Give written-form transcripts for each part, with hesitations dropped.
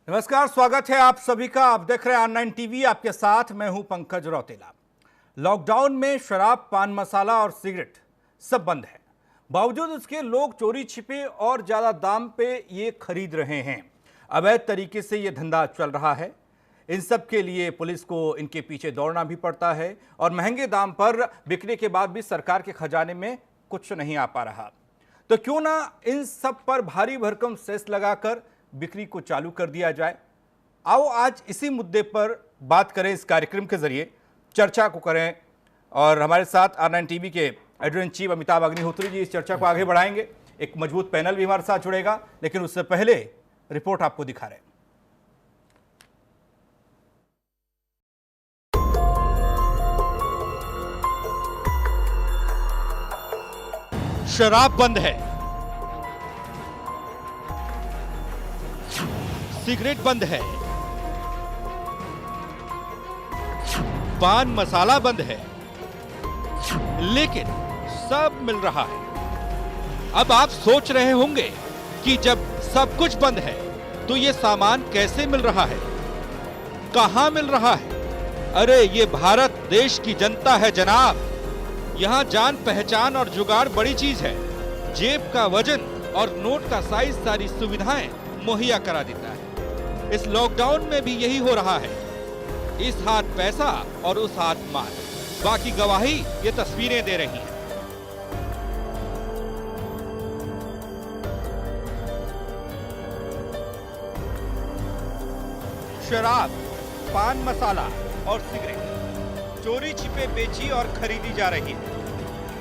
नमस्कार, स्वागत है आप सभी का। आप देख रहे हैं ऑनलाइन टीवी, आपके साथ मैं हूं पंकज रौतेला। लॉकडाउन में शराब, पान मसाला और सिगरेट सब बंद है। बावजूद इसके लोग चोरी छिपे और ज्यादा दाम पे ये खरीद रहे हैं। अवैध तरीके से ये धंधा चल रहा है। इन सब के लिए पुलिस को इनके पीछे दौड़ना भी पड़ता है और महंगे दाम पर बिकने के बाद भी सरकार के खजाने में कुछ नहीं आ पा रहा। तो क्यों ना इन सब पर भारी भरकम सेस लगाकर बिक्री को चालू कर दिया जाए। आओ आज इसी मुद्दे पर बात करें, इस कार्यक्रम के जरिए चर्चा को करें। और हमारे साथ ऑनलाइन टीवी के editor in chief Amitabh Agnihotri ji इस चर्चा को आगे बढ़ाएंगे। एक मजबूत पैनल भी हमारे साथ जुड़ेगा, लेकिन उससे पहले रिपोर्ट आपको दिखा रहे हैं। शराब बंद है, सिगरेट बंद है, पान मसाला बंद है, लेकिन सब मिल रहा है। अब आप सोच रहे होंगे कि जब सब कुछ बंद है तो ये सामान कैसे मिल रहा है, कहां मिल रहा है? अरे ये भारत देश की जनता है जनाब। यहां जान पहचान और जुगाड़ बड़ी चीज है। जेब का वजन और नोट का साइज सारी सुविधाएं मुहैया करा देता है। इस लॉकडाउन में भी यही हो रहा है। इस हाथ पैसा और उस हाथ माल। बाकी गवाही ये तस्वीरें दे रही हैं। शराब, पान मसाला और सिगरेट चोरी छिपे बेची और खरीदी जा रही है।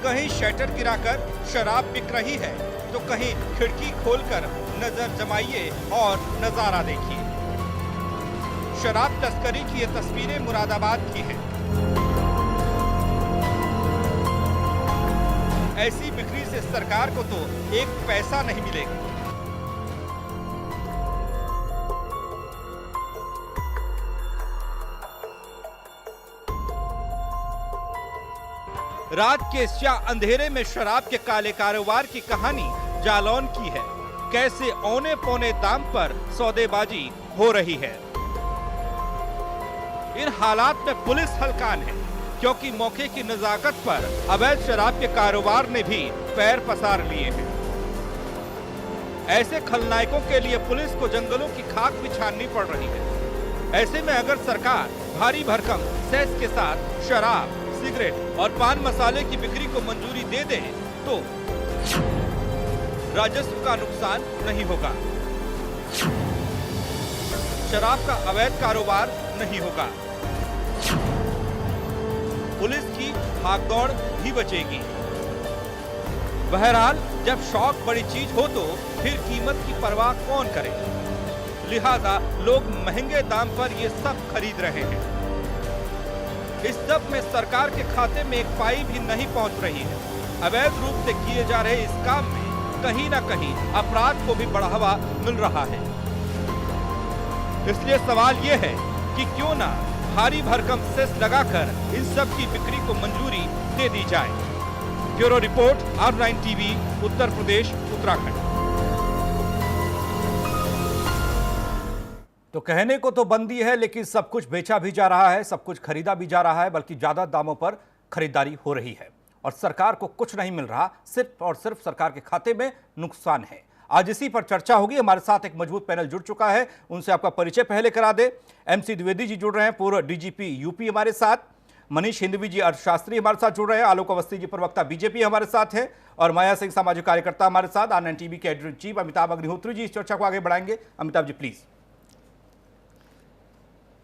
कहीं शटर गिराकर शराब बिक रही है तो कहीं खिड़की खोलकर नजर जमाइए और नजारा देखिए। शराब तस्करी की ये तस्वीरें मुरादाबाद की हैं। ऐसी बिक्री से सरकार को तो एक पैसा नहीं मिलेगा। रात के स्या अंधेरे में शराब के काले कारोबार की कहानी जालौन की है। कैसे औने पौने दाम पर सौदेबाजी हो रही है। इन हालात में पुलिस हलकान है, क्योंकि मौके की नजाकत पर अवैध शराब के कारोबार ने भी पैर पसार लिए हैं। ऐसे खलनायकों के लिए पुलिस को जंगलों की खाक भी छाननी पड़ रही है। ऐसे में अगर सरकार भारी भरकम सेस के साथ शराब, सिगरेट और पान मसाले की बिक्री को मंजूरी दे दे तो राजस्व का नुकसान नहीं होगा, शराब का अवैध कारोबार नहीं होगा, पुलिस की भागदौड़ भी बचेगी। बहरहाल जब शौक बड़ी चीज हो तो फिर कीमत की परवाह कौन करे। लिहाजा लोग महंगे दाम पर ये सब खरीद रहे हैं। इस सब में सरकार के खाते में एक पाई भी नहीं पहुंच रही है। अवैध रूप से किए जा रहे इस काम में कहीं ना कहीं अपराध को भी बढ़ावा मिल रहा है। इसलिए सवाल ये है कि क्यों ना भारी भरकम सेस लगाकर इन सब की बिक्री को मंजूरी दे दी जाए। Bureau report, online TV, Uttar Pradesh, Uttarakhand. तो कहने को तो बंदी है, लेकिन सब कुछ बेचा भी जा रहा है, सब कुछ खरीदा भी जा रहा है, बल्कि ज्यादा दामों पर खरीदारी हो रही है और सरकार को कुछ नहीं मिल रहा। सिर्फ और सिर्फ सरकार के खाते में नुकसान है। आज इसी पर चर्चा होगी। हमारे साथ एक मजबूत पैनल जुड़ चुका है, उनसे आपका परिचय पहले करा दे। MC द्विवेदी जी जुड़ रहे हैं, पूर्व DGP यूपी हमारे साथ। मनीष हिंदवी जी अर्थशास्त्री हमारे साथ जुड़ रहे हैं। आलोक अवस्थी जी प्रवक्ता BJP हमारे साथ हैं और माया सिंह सामाजिक कार्यकर्ता हमारे साथ। ऑनलाइन टीवी के editor in chief Amitabh Agnihotri ji इस चर्चा को आगे बढ़ाएंगे। अमिताभ जी प्लीज।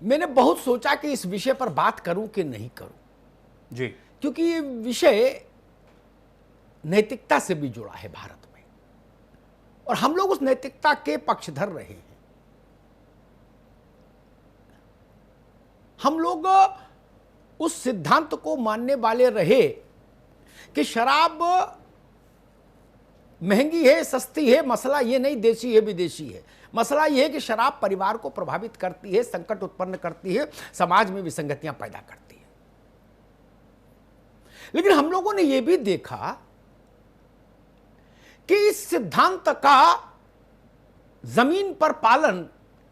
मैंने बहुत सोचा कि इस विषय पर बात करूं कि नहीं करूं जी, क्योंकि ये विषय नैतिकता से भी जुड़ा है भारत में और हम लोग उस नैतिकता के पक्षधर रहे हैं। हम लोग उस सिद्धांत को मानने वाले रहे कि शराब महंगी है, सस्ती है। मसला ये नहीं देशी है विदेशी है। मसला यह है कि शराब परिवार को प्रभावित करती है, संकट उत्पन्न करती है, समाज में विसंगतियां पैदा करती है। लेकिन हम लोगों ने यह भी देखा कि इस सिद्धांत का जमीन पर पालन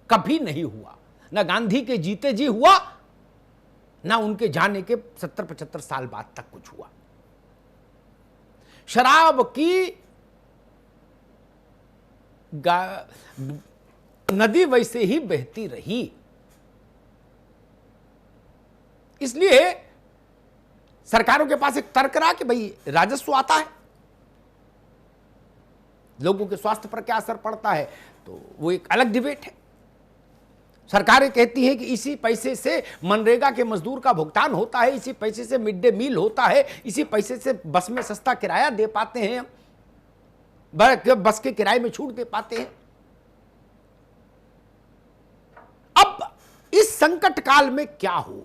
कभी नहीं हुआ, ना गांधी के जीते जी हुआ, ना उनके जाने के 70-75 साल बाद तक कुछ हुआ। शराब की नदी वैसे ही बहती रही। इसलिए सरकारों के पास एक तर्क रहा कि भाई राजस्व आता है, लोगों के स्वास्थ्य पर क्या असर पड़ता है, तो वो एक अलग डिबेट है। सरकारें कहती हैं कि इसी पैसे से मनरेगा के मजदूर का भुगतान होता है, इसी पैसे से मिड डे मील होता है, इसी पैसे से बस में सस्ता किराया दे पाते हैं, बस के किराए में छूट दे पाते हैं। अब इस संकट काल में क्या हो,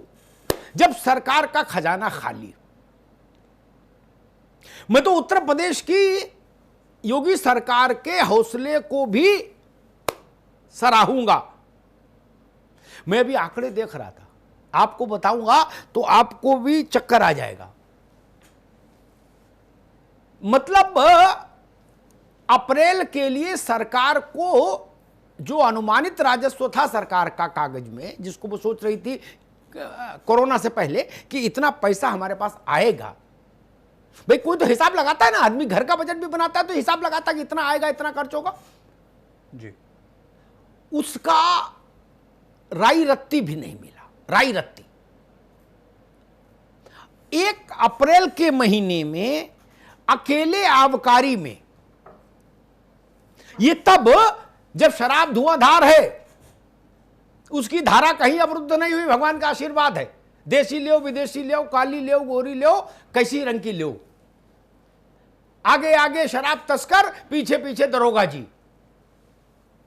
जब सरकार का खजाना खाली। मैं तो उत्तर प्रदेश की योगी सरकार के हौसले को भी सराहूंगा। मैं अभी आंकड़े देख रहा था, आपको बताऊंगा तो आपको भी चक्कर आ जाएगा। मतलब अप्रैल के लिए सरकार को जो अनुमानित राजस्व था सरकार का कागज में, जिसको वो सोच रही थी कोरोना से पहले कि इतना पैसा हमारे पास आएगा। भाई कोई तो हिसाब लगाता है ना, आदमी घर का बजट भी बनाता है तो हिसाब लगाता है कि इतना आएगा, इतना खर्च होगा जी। उसका राई रत्ती भी नहीं मिला। राई रत्ती 1 अप्रैल के महीने में अकेले आबकारी में, ये तब जब शराब धुआंधार है, उसकी धारा कहीं अवरुद्ध नहीं हुई, भगवान का आशीर्वाद है। देसी ले, विदेशी ले, काली ले, गोरी ले, कैसी रंग की ले, आगे आगे शराब तस्कर, पीछे पीछे दरोगा जी।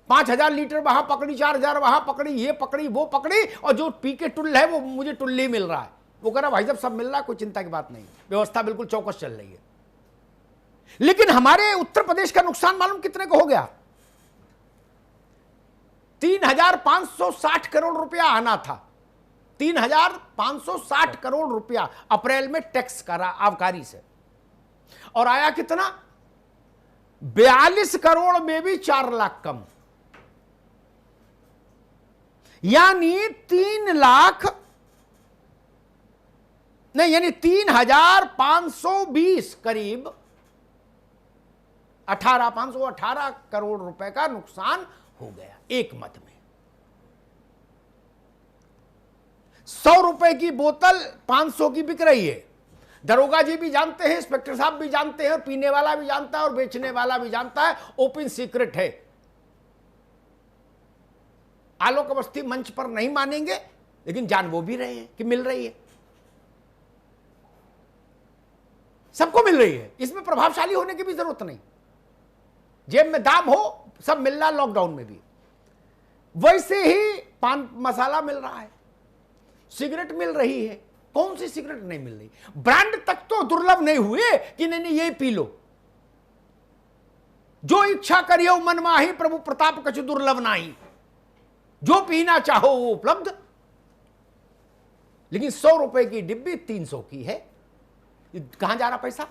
5000 लीटर वहां पकड़ी, 4000 वहां पकड़ी, ये पकड़ी, वो पकड़ी, और जो पी के टुल्ल है वो मुझे टुल्ली मिल रहा है। वो कह रहा भाई साहब सब मिल रहा है, कोई चिंता की बात नहीं, व्यवस्था बिल्कुल चौकस चल रही है। लेकिन हमारे उत्तर प्रदेश का नुकसान मालूम कितने को हो गया? 3560 करोड़ रुपया आना था। 3560 करोड़ रुपया अप्रैल में टैक्स करा आबकारी से, और आया कितना? 42 करोड़ में भी 4 लाख कम, यानी 3 लाख नहीं, यानी 3520 करीब 518 करोड़ रुपए का नुकसान हो गया एक मत में। 100 रुपए की बोतल 500 की बिक रही है। दरोगा जी भी जानते हैं, इंस्पेक्टर साहब भी जानते हैं, और पीने वाला भी जानता है, और बेचने वाला भी जानता है। ओपन सीक्रेट है। आलोक अवस्थी मंच पर नहीं मानेंगे, लेकिन जान वो भी रहे हैं कि मिल रही है, सबको मिल रही है। इसमें प्रभावशाली होने की भी जरूरत नहीं, जेब में दाम हो, सब मिल रहा। लॉकडाउन में भी वैसे ही पान मसाला मिल रहा है, सिगरेट मिल रही है। कौन सी सिगरेट नहीं मिल रही? ब्रांड तक तो दुर्लभ नहीं हुए कि नहीं ये पी लो, जो इच्छा करियो मन माही, प्रभु प्रताप कछु दुर्लभ नाही, जो पीना चाहो वो उपलब्ध। लेकिन 100 रुपए की डिब्बी 300 की है। कहां जा रहा पैसा?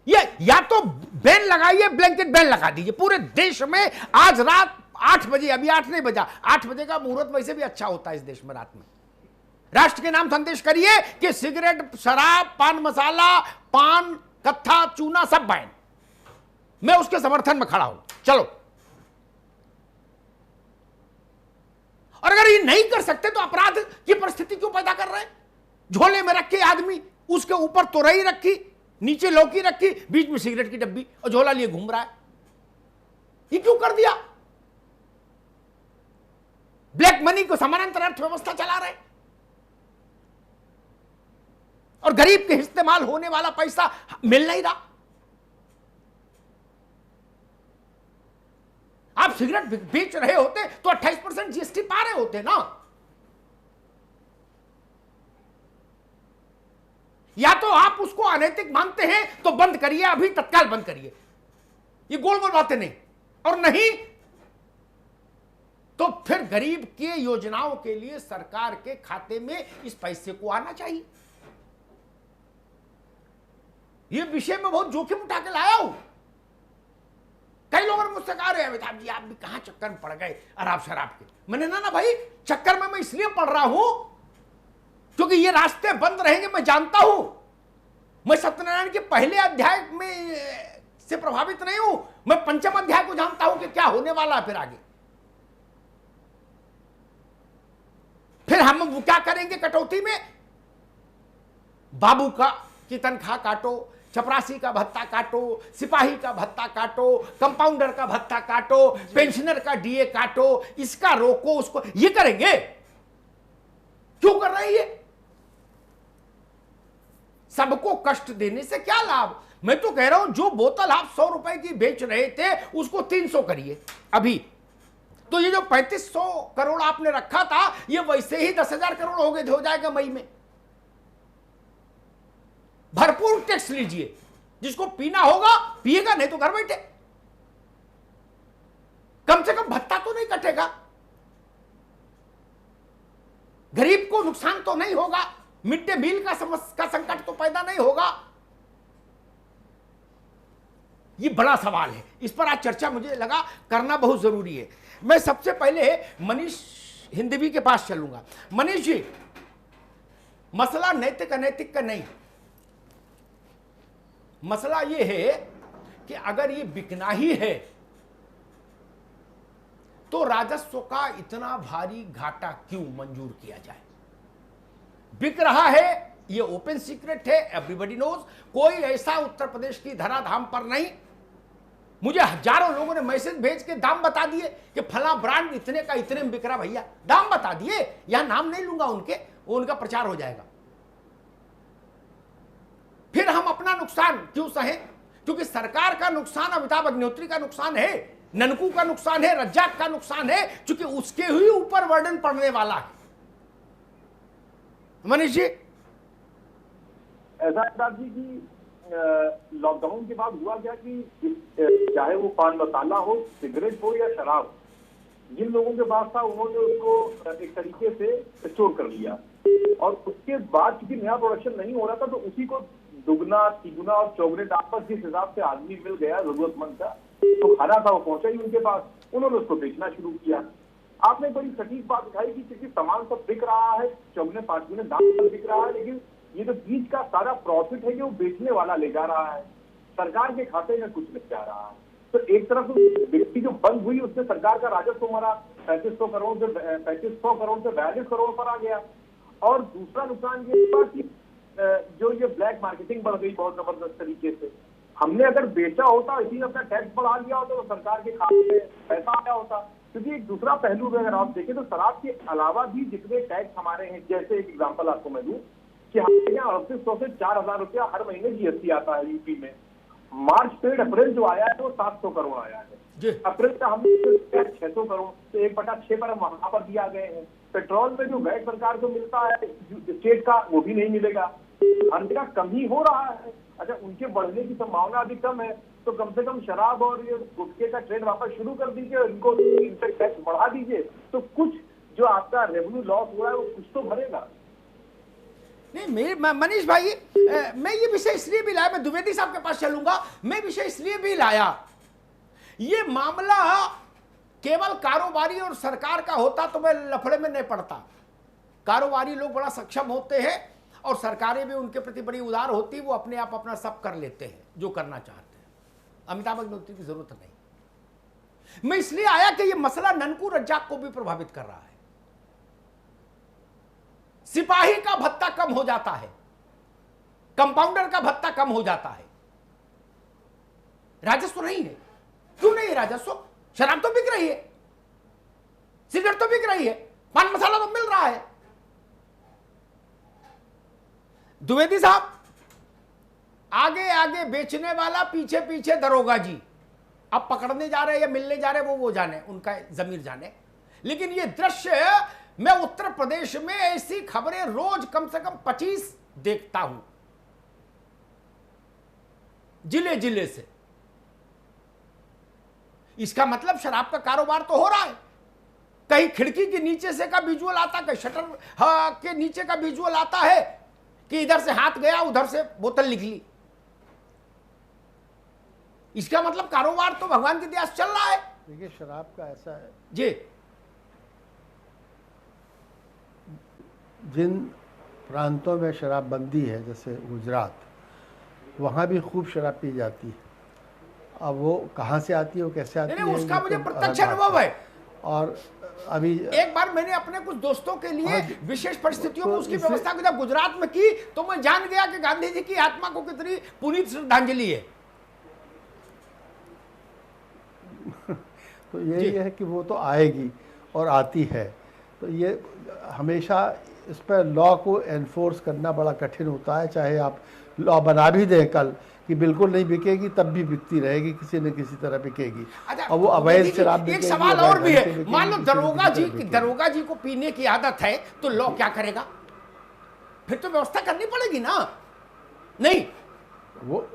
ये या तो बैन लगाइए, ब्लैंकेट बैन लगा दीजिए पूरे देश में। आज रात 8 बजे, अभी 8 नहीं बजा, 8 बजे का मुहूर्त वैसे भी अच्छा होता है इस देश में रात में। राष्ट्र के नाम संदेश करिए कि सिगरेट, शराब, पान मसाला, पान, कत्था, चूना सब बैन। मैं उसके समर्थन में खड़ा हूं, चलो। और अगर ये नहीं कर सकते तो अपराध की परिस्थिति क्यों पैदा कर रहे हैं? झोले में रखे आदमी, उसके ऊपर तोरई रखी, नीचे लौकी रखी, बीच में सिगरेट की डब्बी, और झोला लिए घूम रहा है। ये क्यों कर दिया? ब्लैक मनी को समानांतर अर्थव्यवस्था चला रहे, और गरीब के इस्तेमाल होने वाला पैसा मिल नहीं रहा। आप सिगरेट बेच रहे होते तो 28% जीएसटी पा रहे होते ना। या तो आप उसको अनैतिक मानते हैं तो बंद करिए, अभी तत्काल बंद करिए। ये गोल गोल बातें नहीं, और नहीं तो फिर गरीब के योजनाओं के लिए सरकार के खाते में इस पैसे को आना चाहिए। ये विषय में बहुत जोखिम उठा के लाया हूं। कई लोगों ने मुझसे कहा रहे अमिताभ जी आप भी कहां चक्कर में पड़ गए अराब शराब के। मैंने ना भाई चक्कर में मैं इसलिए पड़ रहा हूं क्योंकि ये रास्ते बंद रहेंगे, मैं जानता हूं। मैं सत्यनारायण के पहले अध्याय में से प्रभावित नहीं हूं, मैं पंचम अध्याय को जानता हूं कि क्या होने वाला है फिर आगे। फिर हम क्या करेंगे कटौती में? बाबू की तनख्वाह काटो, चपरासी का भत्ता काटो, सिपाही का भत्ता काटो, कंपाउंडर का भत्ता काटो, पेंशनर का डीए काटो, इसका रोको उसको, ये करेंगे। क्यों कर रहे हैं ये? सबको कष्ट देने से क्या लाभ? मैं तो कह रहा हूं जो बोतल आप 100 रुपए की बेच रहे थे उसको 300 करिए अभी। तो ये जो 3500 करोड़ आपने रखा था ये वैसे ही 10,000 करोड़ हो जाएगा मई में। भरपूर टैक्स लीजिए, जिसको पीना होगा पिएगा, नहीं तो घर बैठे। कम से कम भत्ता तो नहीं कटेगा, गरीब को नुकसान तो नहीं होगा, मिड डे मील का संकट तो पैदा नहीं होगा। ये बड़ा सवाल है, इस पर आज चर्चा मुझे लगा करना बहुत जरूरी है। मैं सबसे पहले मनीष हिंदवी के पास चलूंगा। मनीष जी, मसला नैतिक अनैतिक का नहीं, मसला यह है कि अगर ये बिकना ही है तो राजस्व का इतना भारी घाटा क्यों मंजूर किया जाए? बिक रहा है, ये ओपन सीक्रेट है, एवरीबॉडी नोज। कोई ऐसा उत्तर प्रदेश की धराधाम पर नहीं। मुझे हजारों लोगों ने मैसेज भेज के दाम बता दिए कि फला ब्रांड इतने का इतने में बिक रहा। भैया दाम बता दिए, यहां नाम नहीं लूंगा उनके, वो उनका प्रचार हो जाएगा। फिर हम अपना नुकसान क्यों सहें? क्योंकि सरकार का नुकसान अमिताभ अग्निहोत्री का नुकसान है, ननकू का नुकसान है, रज्जाक का नुकसान है, क्योंकि उसके ही ऊपर वर्डन पड़ने वाला है। मनीष जी, ऐसा जी की लॉकडाउन के बाद हुआ क्या कि चाहे वो पान मसाला हो, सिगरेट हो या शराब, जिन लोगों के पास था उन्होंने उसको एक तरीके से स्टोर कर लिया, और उसके बाद क्योंकि नया प्रोडक्शन नहीं हो रहा था तो उसी को दुगना तिगुना और चौगुने दाम पर जिस हिसाब से आदमी मिल गया जरूरतमंद का, तो खाना था वो पहुंचा ही उनके पास, उन्होंने उसको बेचना शुरू किया। आपने बड़ी सटीक बात उठाई कि क्योंकि सामान सब बिक रहा है, चौगुने पांचगुने दाम पर बिक रहा है, लेकिन ये जो बीच का सारा प्रॉफिट है कि वो बेचने वाला ले जा रहा है, सरकार के खाते में कुछ नहीं जा रहा है। तो एक तरफ बिक्री जो बंद हुई उससे सरकार का राजस्व हमारा 3500 करोड़ से 42 करोड़ पर आ गया। और दूसरा नुकसान ये हुआ कि जो ये ब्लैक मार्केटिंग बढ़ गई बहुत जबरदस्त तरीके से। हमने अगर बेचा होता, इसी अपना टैक्स बढ़ा लिया होता तो सरकार के खाते में पैसा आया होता। क्योंकि एक दूसरा पहलू में अगर आप देखें तो शराब के अलावा भी जितने टैक्स हमारे हैं, जैसे एक एग्जाम्पल आपको मैं दूं कि हमारे यहाँ 3800 से 4000 रुपया हर महीने जीएसटी आता है यूपी में। मार्च से अप्रैल जो आया है वो 700 करोड़ आया है। अप्रैल का हम 600 करोड़, तो 1/6 पर वहां पर दिया गए हैं। पेट्रोल में जो वैट सरकार को मिलता है स्टेट का, वो भी नहीं मिलेगा। हर जगह कम ही हो रहा है। अच्छा, उनके बढ़ने की संभावना अभी कम है, तो कम से कम शराब और ये गुटखे का ट्रेड वापस शुरू कर दीजिए, इनको इनसे टैक्स बढ़ा दीजिए, तो कुछ जो आपका रेवेन्यू लॉस हुआ है वो कुछ तो भरेगा। नहीं मनीष भाई, मैं ये विषय इसलिए भी लाया, मैं द्विवेदी साहब के पास चलूंगा, मैं विषय इसलिए भी लाया, ये मामला केवल कारोबारी और सरकार का होता तो मैं लफड़े में नहीं पड़ता। कारोबारी लोग बड़ा सक्षम होते हैं और सरकारें भी उनके प्रति बड़ी उदार होती, वो अपने आप अपना सब कर लेते हैं जो करना चाहते हैं। अमिताभ अग्निहोत्री की जरूरत नहीं। मैं इसलिए आया कि ये मसला ननकू रज्जाक को भी प्रभावित कर रहा है। सिपाही का भत्ता कम हो जाता है, कंपाउंडर का भत्ता कम हो जाता है, राजस्व नहीं है। क्यों नहीं है राजस्व? शराब तो बिक रही है, सिगरेट तो बिक रही है, पान मसाला तो मिल रहा है। द्विवेदी साहब, आगे आगे बेचने वाला, पीछे पीछे दरोगा जी। अब पकड़ने जा रहे हैं या मिलने जा रहे हैं वो जाने, उनका जमीर जाने। लेकिन ये दृश्य मैं उत्तर प्रदेश में ऐसी खबरें रोज कम से कम 25 देखता हूं, जिले जिले से। इसका मतलब शराब का कारोबार तो हो रहा है। कहीं खिड़की के नीचे से का विजुअल आता, कहीं शटर के नीचे का विजुअल आता है कि इधर से हाथ गया, उधर से बोतल निकली। इसका मतलब कारोबार तो भगवान की दया से चल रहा है। देखिए शराब का ऐसा है, जी, जिन प्रांतों में शराबबंदी है जैसे गुजरात, वहाँ भी खूब शराब पी जाती है। अब वो कहाँ से आती है, वो कैसे आती है, नहीं, उसका ये मुझे तो प्रत्यक्ष अलग बात अनुभव है। और अभी एक बार मैंने अपने कुछ दोस्तों के लिए विशेष परिस्थितियों में तो उसकी इससे- व्यवस्था जब गुजरात में की तो मैं जान गया कि गांधी जी की आत्मा को कितनी पुनीत श्रद्धांजलि है। तो यही है कि वो तो आएगी और आती है। तो ये हमेशा इस पर लॉ को एनफोर्स करना बड़ा कठिन होता है। चाहे आप लॉ बना भी दें कल कि बिल्कुल नहीं बिकेगी, तब भी बिकती रहेगी, किसी न किसी तरह बिकेगी। अच्छा, और वो अवैध देखिए, शराब एक बिकेगी, सवाल अवैध और भी ढंग से है। बिकेगी, मान लो किसी न किसी तरह बिकेगी। दरोगा जी को पीने की आदत है तो लॉ क्या करेगा? फिर तो व्यवस्था करनी पड़ेगी ना। नहीं, वो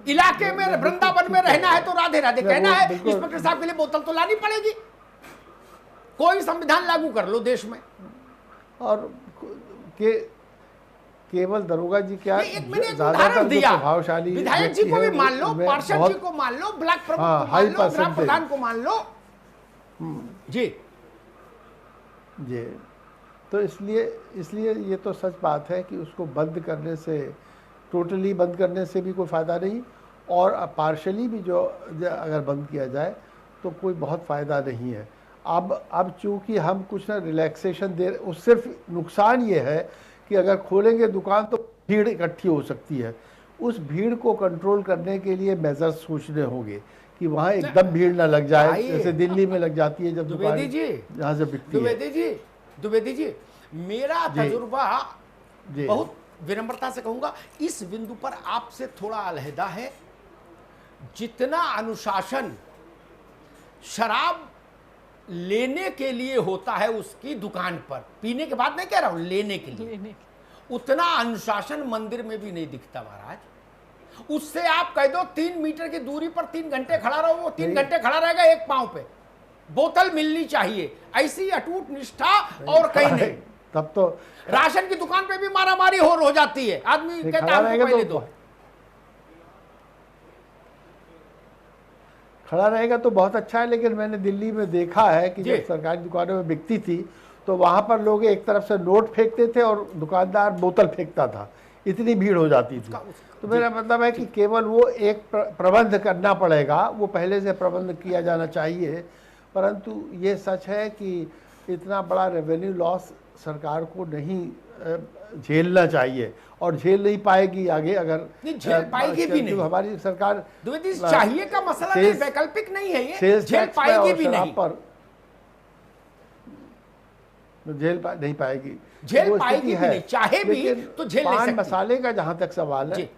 इलाके में वृंदावन में रहना है तो राधे राधे कहना है, बिल्कुल। इंस्पेक्टर साहब के लिए बोतल तो लानी पड़ेगी। कोई संविधान लागू कर लो देश में। और केवल दरोगा जी क्या, नहीं, एक मैंने एक ज्यादातर उदाहरण जो दिया, प्रभावशाली विधायक जी व्यक्ति को भी है, मान लो, उनमें पार्षद बहुत- जी को मान लो, ब्लॉक प्रमुख हाँ, को मान हाई लो, ग्राम परसेंटेज। प्रधान को मान लो जी। जी, तो इसलिए ये तो सच बात है कि उसको बंद करने से, टोटली बंद करने से भी कोई फ़ायदा नहीं, और पार्शली भी जो अगर बंद किया जाए तो कोई बहुत फ़ायदा नहीं है। अब चूंकि हम कुछ ना रिलैक्सेशन दे, उस सिर्फ नुकसान ये है कि अगर खोलेंगे दुकान तो भीड़ इकट्ठी हो सकती है। उस भीड़ को कंट्रोल करने के लिए मेजर्स सोचने होंगे कि वहाँ एकदम भीड़ ना लग जाए, भाई, जैसे दिल्ली में लग जाती है जब दुकान द्विवेदी जी, जहाँ से बिकती है। द्विवेदी जी, मेरा जी। तजुर्बा जी। बहुत विनम्रता से कहूंगा इस बिंदु पर आपसे थोड़ा अलहदा है। जितना अनुशासन शराब लेने के लिए होता है उसकी दुकान पर, पीने के बाद नहीं कह रहा हूं, लेने के लिए, उतना अनुशासन मंदिर में भी नहीं दिखता महाराज। उससे आप कह दो 3 मीटर की दूरी पर 3 घंटे खड़ा रहो, वो 3 घंटे खड़ा रहेगा एक पांव पे। बोतल मिलनी चाहिए, ऐसी अटूट निष्ठा और कहीं नहीं। तब तो राशन की दुकान पे भी मारामारी हो जाती है, आदमी कहता खड़ा है रहेगा हमको पहले तो दो। खड़ा रहेगा तो बहुत अच्छा है, लेकिन मैंने दिल्ली में देखा है कि जी। जब सरकारी दुकानों में बिकती थी तो वहां पर लोग एक तरफ से नोट फेंकते थे और दुकानदार बोतल फेंकता था, इतनी भीड़ हो जाती थी। तो मेरा मतलब है कि केवल वो एक प्रबंध करना पड़ेगा, वो पहले से प्रबंध किया जाना चाहिए। परंतु ये सच है कि इतना बड़ा रेवेन्यू लॉस सरकार को नहीं झेलना चाहिए, और झेल नहीं पाएगी आगे। अगर नहीं, झेल पाएगी भी नहीं। हमारी सरकार द्विवेदी, चाहिए का मसला नहीं, वैकल्पिक नहीं है ये, सेल्स झेल टैक्स पाएगी भी नहीं। पर नहीं पाएगी, झेल वो पाएगी स्थिति भी है। नहीं, चाहे भी लेकिन तो झेल नहीं पान सकती। मसाले का जहां तक सवाल है, जी।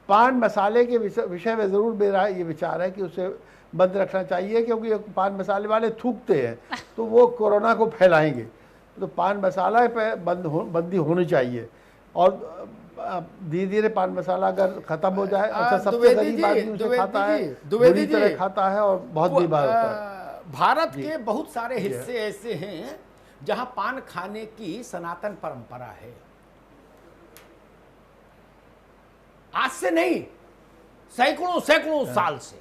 पान मसाले के विषय में जरूर मेरा ये विचार है कि उसे बंद रखना चाहिए, क्योंकि पान मसाले वाले थूकते हैं तो वो कोरोना को फैलाएंगे। तो पान मसाला पे बंदी होनी चाहिए, और धीरे धीरे पान मसाला अगर खत्म हो जाए। अच्छा, सबसे द्विवेदी गरीब जी, आदमी उसे द्विवेदी खाता है, जी, द्विवेदी बुरी तरह जी, खाता है और बहुत बीमार होता है। भारत के बहुत सारे हिस्से ऐसे हैं जहां पान खाने की सनातन परंपरा है। आज से नहीं, सैकड़ों सैकड़ों साल से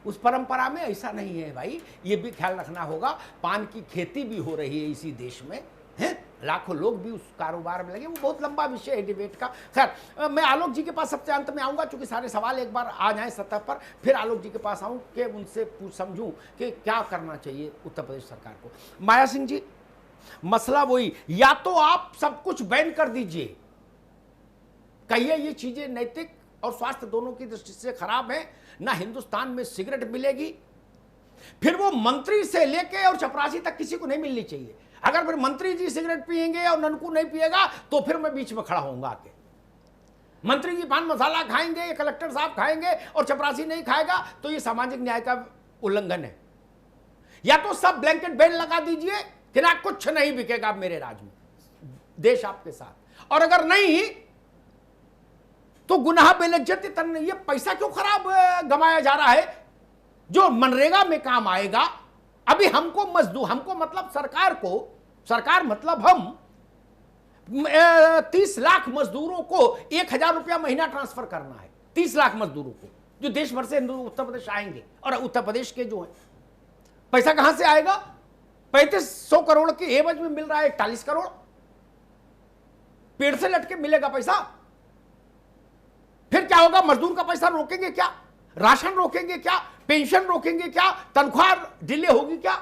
उस परंपरा में ऐसा नहीं है भाई। ये भी ख्याल रखना होगा, पान की खेती भी हो रही है इसी देश में, हैं? लाखों लोग भी उस कारोबार में लगे। वो बहुत लंबा विषय है डिबेट का। खैर, मैं आलोक जी के पास सबसे अंत में आऊंगा, चूंकि सारे सवाल एक बार आ जाएं सतह पर, फिर आलोक जी के पास आऊं कि उनसे समझूं कि क्या करना चाहिए उत्तर प्रदेश सरकार को। माया सिंह जी, मसला वही, या तो आप सब कुछ बैन कर दीजिए, कहिए ये चीजें नैतिक और स्वास्थ्य दोनों की दृष्टि से खराब है, ना हिंदुस्तान में सिगरेट मिलेगी, फिर वो मंत्री से लेके और चपरासी तक किसी को नहीं मिलनी चाहिए। अगर फिर मंत्री जी सिगरेट पिएंगे और ननकू नहीं पिएगा तो फिर मैं बीच में खड़ा होऊंगा आके। मंत्री जी पान मसाला खाएंगे, कलेक्टर साहब खाएंगे और चपरासी नहीं खाएगा तो ये सामाजिक न्याय का उल्लंघन है। या तो सब ब्लैंकेट बैन लगा दीजिए कि ना कुछ नहीं बिकेगा मेरे राज्य में, देश आपके साथ। और अगर नहीं तो गुनाह बेइज्जती तन, ये पैसा क्यों खराब गमाया जा रहा है जो मनरेगा में काम आएगा। अभी हमको मजदूर, हमको मतलब सरकार को, सरकार मतलब हम 30 लाख मजदूरों को 1,000 रुपया महीना ट्रांसफर करना है। 30 लाख मजदूरों को जो देश भर से उत्तर प्रदेश आएंगे, और उत्तर प्रदेश के जो है पैसा कहां से आएगा? 3500 करोड़ के एवज में मिल रहा है 41 करोड़। पेड़ से लटके मिलेगा पैसा। फिर क्या होगा? मजदूर का पैसा रोकेंगे क्या? राशन रोकेंगे क्या? पेंशन रोकेंगे क्या? तनख्वाह डिले होगी क्या?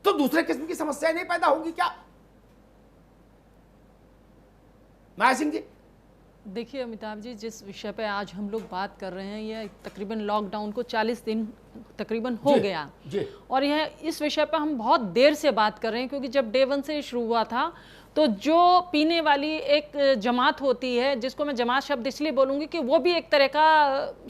तो दूसरे किस्म की समस्याएं नहीं पैदा होगी क्या? माया सिंह जी, देखिए अमिताभ जी, जिस विषय पे आज हम लोग बात कर रहे हैं, यह तकरीबन लॉकडाउन को 40 दिन तकरीबन हो गया जी। और यह इस विषय पे हम बहुत देर से बात कर रहे हैं, क्योंकि जब डे 1 से शुरू हुआ था तो जो पीने वाली एक जमात होती है, जिसको मैं जमात शब्द इसलिए बोलूंगी कि वो भी एक तरह का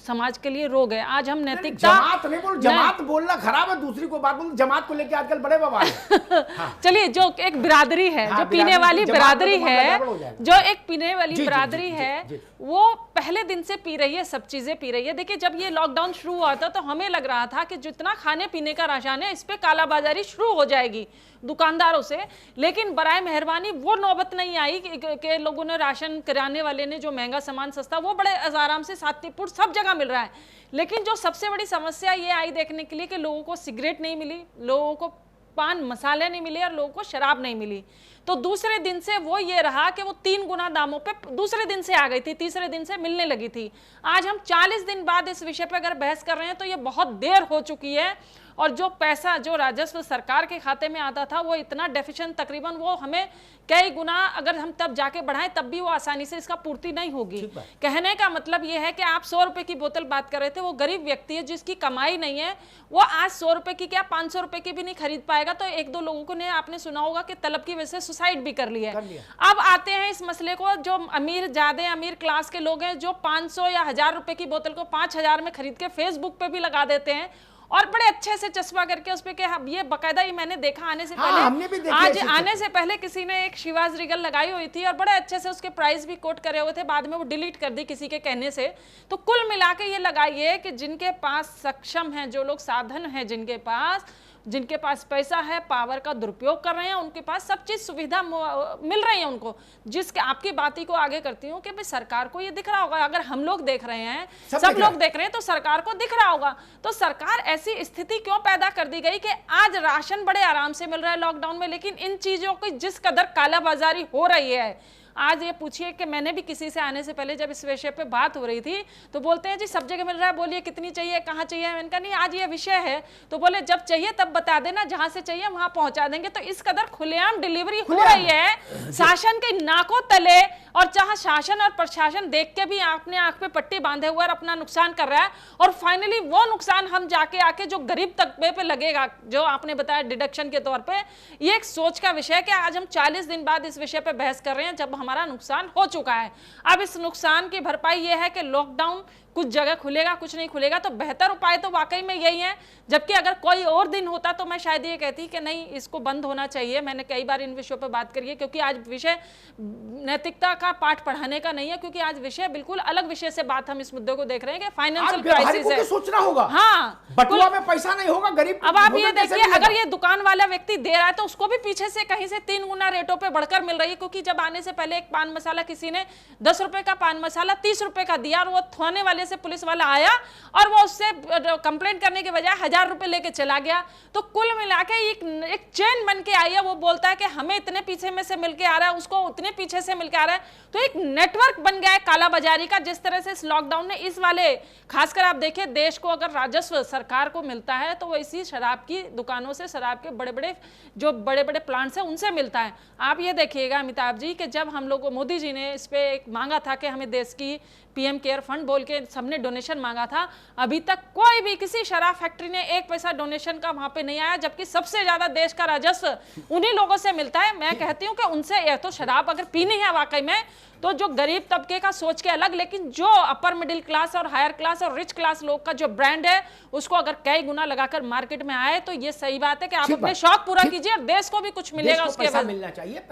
समाज के लिए रोग है। आज हम नैतिकता, जमात नहीं बोल, जमात बोलना खराब है, दूसरी को बात बोल। जमात को लेके आजकल बड़े बवाल है। हाँ। चलिए, जो एक बिरादरी है, जो पीने वाली बिरादरी है, जो एक पीने वाली बिरादरी है, वो पहले दिन से पी रही है, सब चीजें पी रही है। देखिए, जब ये लॉकडाउन शुरू हुआ था तो हमें लग रहा था कि जितना खाने पीने का राशन है, इस पे कालाबाजारी शुरू हो जाएगी दुकानदारों से, लेकिन बराए मेहरबानी वो नौबत नहीं आई कि लोगों ने राशन, किराने वाले ने जो महंगा सामान सस्ता, वो बड़े आराम से सात्विकपुर सब जगह मिल रहा है। लेकिन जो सबसे बड़ी समस्या ये आई देखने के लिए कि लोगों को सिगरेट नहीं मिली, लोगों को पान मसाले नहीं मिले और लोगों को शराब नहीं मिली। तो दूसरे दिन से वो ये रहा कि वो 3 गुना दामों पे दूसरे दिन से आ गई थी, तीसरे दिन से मिलने लगी थी। आज हम 40 दिन बाद इस विषय पर अगर बहस कर रहे हैं तो ये बहुत देर हो चुकी है, और जो पैसा, जो राजस्व सरकार के खाते में आता था, वो इतना डेफिशिएंट, तकरीबन वो हमें कई गुना अगर हम तब जाके बढ़ाएं तब भी वो आसानी से इसका पूर्ति नहीं होगी। कहने का मतलब ये है कि आप 100 रुपए की बोतल बात कर रहे थे, वो गरीब व्यक्ति है जिसकी कमाई नहीं है, वो आज 100 रुपए की क्या 500 रुपए की भी नहीं खरीद पाएगा। तो 1-2 लोगों को ने आपने सुना होगा कि तलब की वजह से सुसाइड भी कर लिया है। अब आते हैं इस मसले को, जो अमीर, ज्यादा अमीर क्लास के लोग हैं, जो 500 या 1000 रुपए की बोतल को 5000 में खरीद के फेसबुक पे भी लगा देते हैं और बड़े अच्छे से चस्पा करके उस पे के ये बकायदा ही मैंने देखा आने से पहले, हमने भी देखा, आज आने से पहले किसी ने एक शिवाज रिगल लगाई हुई थी और बड़े अच्छे से उसके प्राइस भी कोट करे हुए थे, बाद में वो डिलीट कर दी किसी के कहने से। तो कुल मिला के ये लगाइए कि जिनके पास सक्षम है, जो लोग साधन है, जिनके पास पैसा है, पावर का दुरुपयोग कर रहे हैं, उनके पास सब चीज सुविधा मिल रही है उनको। जिसके आपकी बात ही को आगे करती हूँ कि भाई सरकार को ये दिख रहा होगा, अगर हम लोग देख रहे हैं, सब लोग देख रहे हैं, तो सरकार को दिख रहा होगा। तो सरकार ऐसी स्थिति क्यों पैदा कर दी गई कि आज राशन बड़े आराम से मिल रहा है लॉकडाउन में, लेकिन इन चीजों की जिस कदर कालाबाजारी हो रही है। आज ये पूछिए कि मैंने भी किसी से आने से पहले जब इस विषय पे बात हो रही थी तो बोलते हैं जी सब जगह मिल रहा है, बोलिए कितनी चाहिए, कहाँ चाहिए। मैंने कहा नहीं, आज ये विषय है तो बोले जब चाहिए तब बता देना, जहां से चाहिए वहां पहुंचा देंगे। तो इस कदर खुलेआम डिलीवरी हो रही है शासन के नाकों तले, और जहां शासन और प्रशासन देख के भी अपने आंख पे पट्टी बांधे हुए और अपना नुकसान कर रहा है, और फाइनली वो नुकसान हम जाके आके जो गरीब तबके पे लगेगा, जो आपने बताया डिडक्शन के तौर पे। ये एक सोच का विषय है कि आज हम 40 दिन बाद इस विषय पे बहस कर रहे हैं जब हमारा नुकसान हो चुका है। अब इस नुकसान की भरपाई ये है कि लॉकडाउन कुछ जगह खुलेगा, कुछ नहीं खुलेगा। तो बेहतर उपाय तो वाकई में यही है, जबकि अगर कोई और दिन होता तो मैं शायद ये कहती कि नहीं, इसको बंद होना चाहिए। मैंने कई बार इन विषयों पर बात करी है, क्योंकि आज विषय नैतिकता का पाठ पढ़ाने का नहीं है, क्योंकि आज विषय बिल्कुल अलग विषय से बात हम इस मुद्दे को देख रहे हैं कि फाइनेंशियल क्राइसिस है। सोचना होगा, हाँ, बटुआ में पैसा नहीं होगा, गरीब। अब आप ये देखिए, अगर ये दुकान वाला व्यक्ति दे रहा है तो उसको भी पीछे से कहीं से 3 गुना रेटों पे बढ़कर मिल रही है, क्योंकि जब आने से पहले एक पान मसाला किसी ने 10 रुपए का पान मसाला 30 रुपए का दिया, और वो थाने वाले से पुलिस वाला आया और वो उससे कंप्लेंट करने के बजाय 1000 रुपए लेके चला गया। तो कुल मिला के एक चेन बन के आई है। वो बोलता है कि हमें इतने पीछे में से मिलके आ रहा है, उसको उतने पीछे से मिलके आ रहा है। तो एक नेटवर्क बन गया है कालाबाजारी का। जिस तरह से इस लॉकडाउन ने इस वाले, खासकर आप देखिए, देश को अगर राजस्व सरकार को मिलता है तो वो इसी शराब की दुकानों से, शराब के बड़े बड़े प्लांट्स हैं उनसे मिलता है। आप ये देखिएगा अमिताभ जी कि जब हम लोग, मोदी जी ने इस पे एक मांगा था कि हमें देश की पीएम केयर फंड बोल के सबने डोनेशन मांगा था, अभी तक कोई भी किसी शराब फैक्ट्री ने 1 पैसा डोनेशन का वहां पे नहीं आया, जबकि सबसे ज्यादा देश का राजस्व उन्हीं लोगों से मिलता है। मैं कहती हूं कि उनसे, यह तो शराब अगर पीनी है वाकई में तो जो गरीब तबके का सोच के अलग, लेकिन जो अपर मिडिल क्लास और हायर क्लास और रिच क्लास लोग का जो ब्रांड है उसको अगर कई गुना लगाकर मार्केट में आए तो ये सही बात है कि आप अपने शौक पूरा कीजिए और देश को भी कुछ मिलेगा, उसके बाद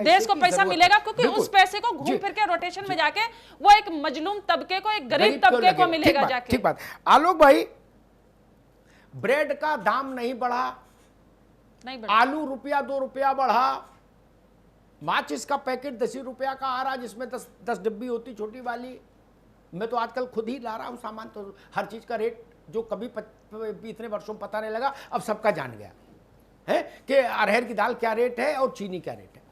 देश को पैसा मिलेगा, क्योंकि उस पैसे को घूम फिर के रोटेशन में जाके वो एक मजलूम तबके को, एक गरीब तबके को मिलेगा जाके। ठीक बात। आलोक भाई, ब्रेड का दाम नहीं बढ़ा, आलू ₹1 2 बढ़ा, माचिस का पैकेट 10 रुपया का आ रहा, जिसमें 10 डिब्बी होती छोटी वाली। मैं तो आजकल खुद ही ला रहा हूँ सामान, तो हर चीज़ का रेट जो कभी इतने वर्षों में पता नहीं लगा, अब सबका जान गया है कि अरहर की दाल क्या रेट है और चीनी क्या रेट है।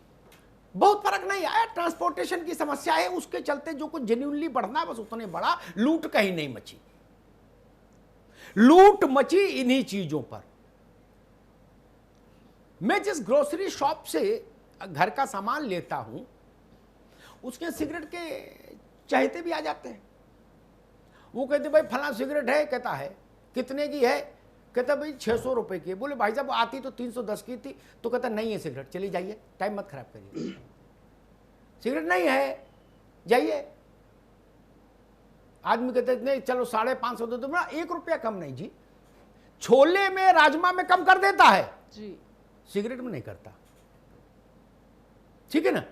बहुत फर्क नहीं आया। ट्रांसपोर्टेशन की समस्या है, उसके चलते जो कुछ जेन्युइनली बढ़ना है बस उतने बढ़ा। लूट कहीं नहीं मची, लूट मची इन्हीं चीजों पर। मैं जिस ग्रोसरी शॉप से घर का सामान लेता हूं, उसके सिगरेट के चाहते भी आ जाते हैं। वो कहते भाई फला सिगरेट है, कहता है कितने की है, कहता भाई 600 रुपए की। बोले भाई साहब आती तो 310 की थी, तो कहता नहीं है सिगरेट, चली जाइए, टाइम मत खराब करिए, सिगरेट नहीं है, जाइए। आदमी कहते नहीं चलो 550 दे दो, 1 रुपया कम नहीं जी। छोले में राजमा में कम कर देता है जी, सिगरेट में नहीं करता, ठीक है ना।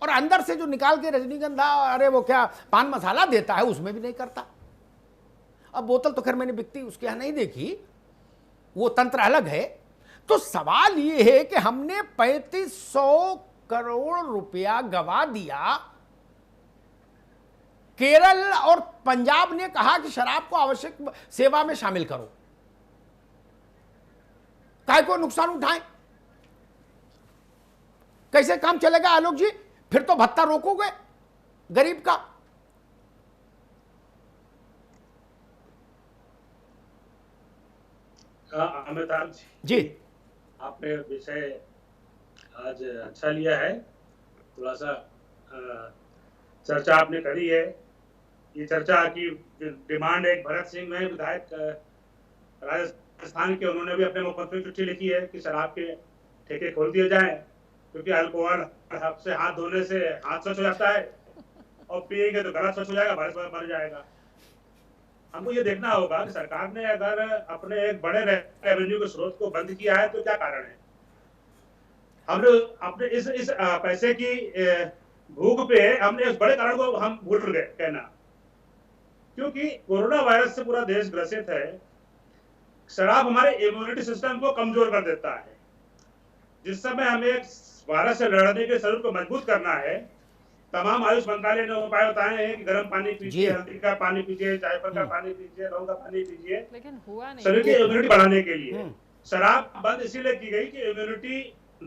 और अंदर से जो निकाल के रजनीगंधा, अरे वो क्या पान मसाला देता है, उसमें भी नहीं करता। अब बोतल तो खैर मैंने बिकती उसके यहां नहीं देखी, वो तंत्र अलग है। तो सवाल ये है कि हमने 3500 करोड़ रुपया गवा दिया। केरल और पंजाब ने कहा कि शराब को आवश्यक सेवा में शामिल करो, काय को नुकसान उठाएं, कैसे काम चलेगा आलोक जी? फिर तो भत्ता रोकोगे गरीब का। अमिताभ जी, आपने विषय आज अच्छा लिया है। थोड़ा सा चर्चा आपने करी है। ये चर्चा की डिमांड एक भरत सिंह में विधायक राजस्थान के, उन्होंने भी अपने मुख्यमंत्री को चिट्ठी लिखी है कि शराब के ठेके खोल दिए जाएं, क्योंकि अल्कोहल से हाथ धोने से हाथ स्वच्छ हो जाता है और पिएंगे तो गला स्वच्छ हो जाएगा, मर जाएगा। हमको ये देखना होगा कि सरकार ने अगर अपने एक बड़े रेवेन्यू के स्रोत को बंद किया है तो क्या कारण है। हमने अपने इस पैसे की भूख पे हमने इस बड़े कारण को हम भूल गए कहना, क्योंकि कोरोना वायरस से पूरा देश ग्रसित है। शराब हमारे इम्यूनिटी सिस्टम को कमजोर कर देता है। जिस समय हमें वायरस से लड़ने के शरीर को मजबूत करना है, तमाम आयुष मंत्रालय ने उपाय बताए हैं कि गर्म पानी पीजिए, हल्दी का पानी पीजिए, जायफल का पानी पीजिए, लौंग का पानी पीजिए, लेकिन हुआ नहीं। शरीर की इम्यूनिटी बढ़ाने के लिए। शराब बंद इसीलिए की गई कि इम्यूनिटी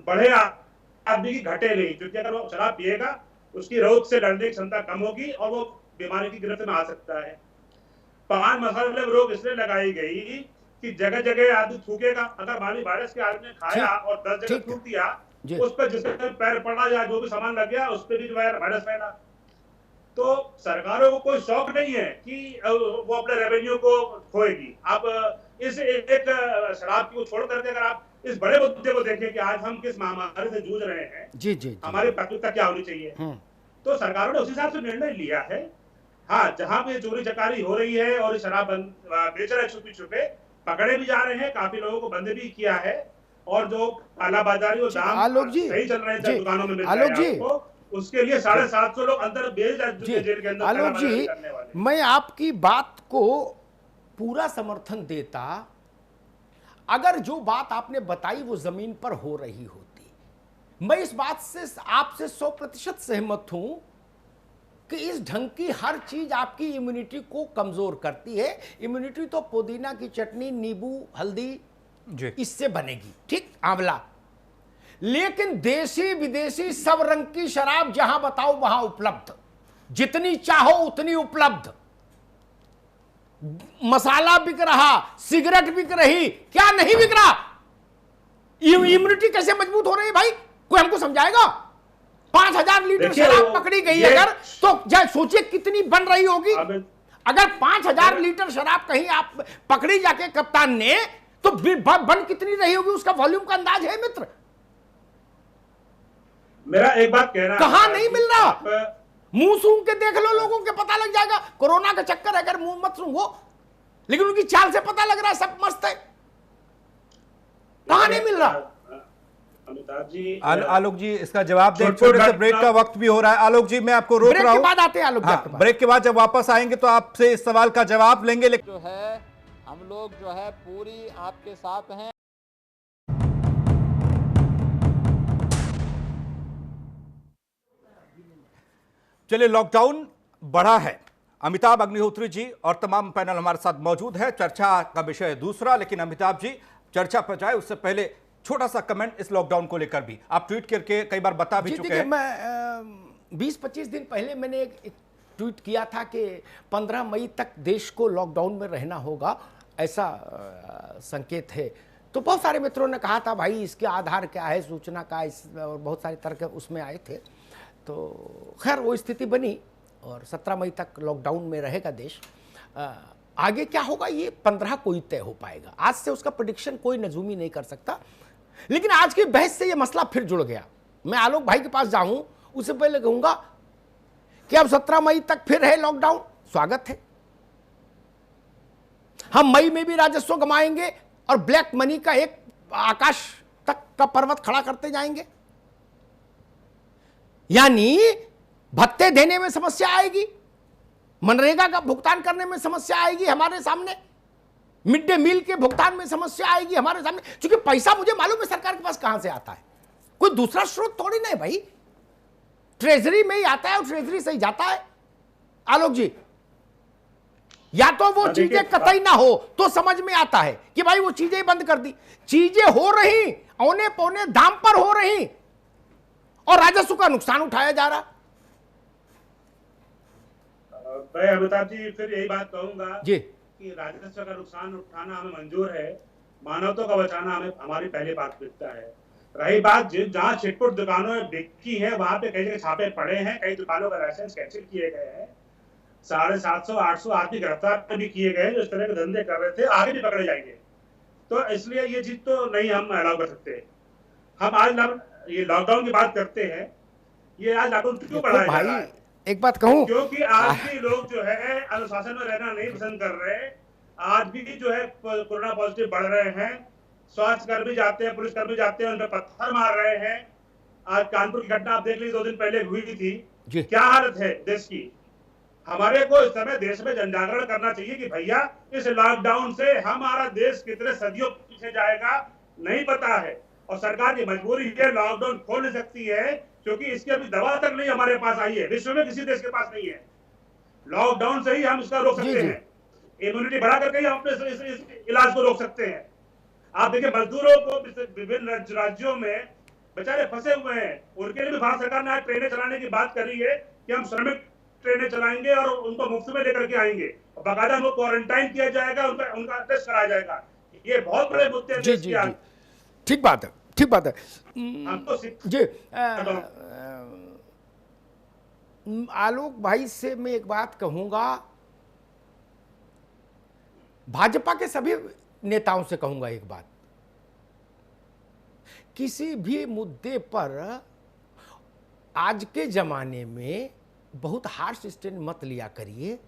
बढ़े, आदमी की घटे नहीं, क्योंकि अगर वो शराब पिएगा उसकी रोग से लड़ने की क्षमता कम होगी और वो बीमारी की गिरफ्त में आ सकता है। पान मसाले में रोक इसलिए लगाई गई कि जगह जगह आदमी थूकेगा। अगर मान ली वायरस के आदमी ने खाया और 10 जगह थूक दिया, उस पर जिसके पैर पड़ा या जो भी सामान लग गया उस पर भी वायरस फैला। तो सरकारों को कोई शौक नहीं है कि वो अपने रेवेन्यू को खोएगी। आप इस एक शराब को छोड़ करके अगर आप इस बड़े मुद्दे को देखें कि आज हम किस महामारी से जूझ रहे हैं, जी, हमारी प्राथमिकता क्या होनी चाहिए, तो सरकारों ने उस हिसाब से निर्णय लिया है। हाँ, जहां पे चोरी चकारी हो रही है और शराब बेच रहे छुपे छुपे, पकड़े भी जा रहे हैं, काफी लोगों को बंद भी किया है। और जो कालाबाजारी और दाम सही चल रहे हैं दुकानों में मिल रहे हैं आपको, उसके लिए 750 लोग अंदर बेच जेल के अंदर। आलोक जी, मैं आपकी बात को पूरा समर्थन देता अगर जो बात आपने बताई वो जमीन पर हो रही होती। मैं इस बात से आपसे 100% सहमत हूं कि इस ढंग की हर चीज आपकी इम्यूनिटी को कमजोर करती है। इम्यूनिटी तो पुदीना की चटनी, नींबू, हल्दी इससे बनेगी, ठीक, आंवला। लेकिन देसी विदेशी सब रंग की शराब जहां बताओ वहां उपलब्ध, जितनी चाहो उतनी उपलब्ध। मसाला बिक रहा, सिगरेट बिक रही, क्या नहीं बिक रहा? इम्यूनिटी कैसे मजबूत हो रही है भाई? कोई हमको समझाएगा? 5000 लीटर शराब पकड़ी गई अगर, तो सोचिए कितनी बन रही होगी। अगर 5000 लीटर शराब कहीं आप पकड़ी जाके कप्तान ने, तो बन कितनी रही होगी? उसका वॉल्यूम का अंदाज है मित्र? मेरा एक बात कहना, कहां नहीं मिल रहा? मुंह सूंघ के देख लो, लोगों के पता लग जाएगा। कोरोना का चक्कर है, अगर मुंह मत सूंघो, लेकिन उनकी चाल से पता लग रहा है सब मस्त है। कहां नहीं मिल रहा? अमिताभ जी, आलोक जी इसका जवाब दें। छोटे से ब्रेक का वक्त भी हो रहा है। आलोक जी मैं आपको रोक रहा हूं, बाद आते हैं आलोक जी। हाँ, ब्रेक के बाद जब वापस आएंगे तो आपसे इस सवाल का जवाब लेंगे। लेकिन जो है हम लोग जो है पूरी आपके साथ हैं। चलिए, लॉकडाउन बढ़ा है। अमिताभ अग्निहोत्री जी और तमाम पैनल हमारे साथ मौजूद है। चर्चा का विषय दूसरा, लेकिन अमिताभ जी चर्चा पर जाए उससे पहले छोटा सा कमेंट इस लॉकडाउन को लेकर भी आप ट्वीट करके कई बार बता भी चुके हैं। मैं 20-25 दिन पहले मैंने एक ट्वीट किया था कि 15 मई तक देश को लॉकडाउन में रहना होगा, ऐसा संकेत है। तो बहुत सारे मित्रों ने कहा था भाई इसके आधार क्या है, सूचना का, और बहुत सारे तर्क उसमें आए थे। तो खैर वो स्थिति बनी और 17 मई तक लॉकडाउन में रहेगा देश। आगे क्या होगा ये 15 को ही तय हो पाएगा। आज से उसका प्रेडिक्शन कोई नजूमी नहीं कर सकता। लेकिन आज की बहस से ये मसला फिर जुड़ गया। मैं आलोक भाई के पास जाऊं उससे पहले कहूंगा कि अब 17 मई तक फिर है लॉकडाउन, स्वागत है। हम मई में भी राजस्व कमाएंगे और ब्लैक मनी का एक आकाश तक का पर्वत खड़ा करते जाएंगे। यानी भत्ते देने में समस्या आएगी, मनरेगा का भुगतान करने में समस्या आएगी हमारे सामने, मिड डे मील के भुगतान में समस्या आएगी हमारे सामने। क्योंकि पैसा मुझे मालूम है सरकार के पास कहां से आता है, कोई दूसरा स्रोत थोड़ी नहीं भाई, ट्रेजरी में ही आता है और ट्रेजरी से ही जाता है। आलोक जी, या तो वो चीजें कतई ना हो तो समझ में आता है कि भाई वो चीजें बंद कर दी, चीजें हो रही औने पौने दाम पर हो रही और राजस्व का नुकसान उठाया जा रहा। भाई अमिताभ जी, फिर यही बात कहूंगा जी कि राजस्व का नुकसान उठाना हमें मंजूर है, मानवता का बचाना हमें हमारी पहली प्राथमिकता है। रही बात जहां छिटपुट दुकानों में बिकी है वहां पे कई जगह छापे पड़े हैं, कई दुकानों का लाइसेंस कैंसिल किए गए हैं, 750-800 आदमी गिरफ्तार भी किए गए जो इस तरह के धंधे कर रहे थे, आगे भी पकड़े जाएंगे। तो इसलिए ये चीज तो नहीं हम अलाउ कर सकते। हम आज ये लॉकडाउन की बात करते हैं, ये आज लॉकडाउन क्यों बढ़ाया जा रहा है? एक बात कहूं, क्योंकि आज भी लोग जो है अनुशासन में रहना नहीं पसंद कर रहे। आज भी जो है कोरोना पॉजिटिव बढ़ रहे हैं, स्वास्थ्य कर्मी जाते हैं, पुलिस कर्मी जाते हैं, उन पर पत्थर मार रहे हैं। आज कानपुर की घटना आप देख लीजिए, 2 दिन पहले हुई थी। क्या हालत है देश की। हमारे को इस समय देश में जन जागरण करना चाहिए कि भैया इस लॉकडाउन से हमारा देश कितने सदियों पीछे जाएगा नहीं पता है, और सरकार की मजबूरी है, लॉकडाउन खोल नहीं सकती है क्योंकि इसकी अभी दवा तक नहीं हमारे पास आई है, विश्व में किसी देश के पास नहीं है। लॉकडाउन से ही हम इसका रोक सकते हैं, इम्यूनिटी बढ़ा करके ही हम अपने इस इलाज को रोक सकते हैं। आप देखिए मजदूरों को विभिन्न राज्यों में बेचारे फंसे हुए हैं, उनके लिए भी भारत सरकार ने आज ट्रेनें चलाने की बात करी है कि हम श्रमिक ट्रेनें चलाएंगे और उनको मुफ्त में लेकर के आएंगे, और बाकायदा उनको क्वारंटाइन किया जाएगा, उनका टेस्ट कराया जाएगा। ये बहुत बड़े मुद्दे हैं देश के। ठीक बात है, ठीक बात है जी। आलोक भाई से मैं एक बात कहूंगा, भाजपा के सभी नेताओं से कहूंगा एक बात, किसी भी मुद्दे पर आज के जमाने में बहुत हार्श स्टैंड मत लिया करिए,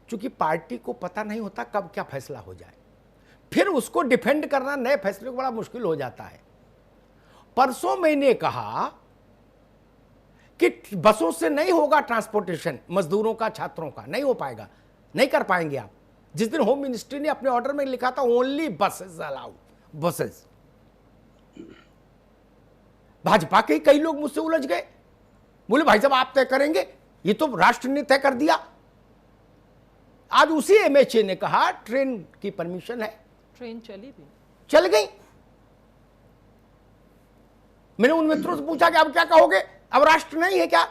क्योंकि पार्टी को पता नहीं होता कब क्या फैसला हो जाए, फिर उसको डिफेंड करना नए फैसले को बड़ा मुश्किल हो जाता है। परसों मैंने कहा कि बसों से नहीं होगा ट्रांसपोर्टेशन, मजदूरों का, छात्रों का नहीं हो पाएगा, नहीं कर पाएंगे आप। जिस दिन होम मिनिस्ट्री ने अपने ऑर्डर में लिखा था only buses allowed, buses, Bhajpa के कई लोग मुझसे उलझ गए, बोले भाई साहब आप तय करेंगे, ये तो राष्ट्र ने तय कर दिया। आज उसी एमएचए ने कहा ट्रेन की परमिशन है, ट्रेन चली भी, चल गई। मैंने उन मित्रों से पूछा कि अब क्या कहोगे, अब राष्ट्र नहीं है क्या,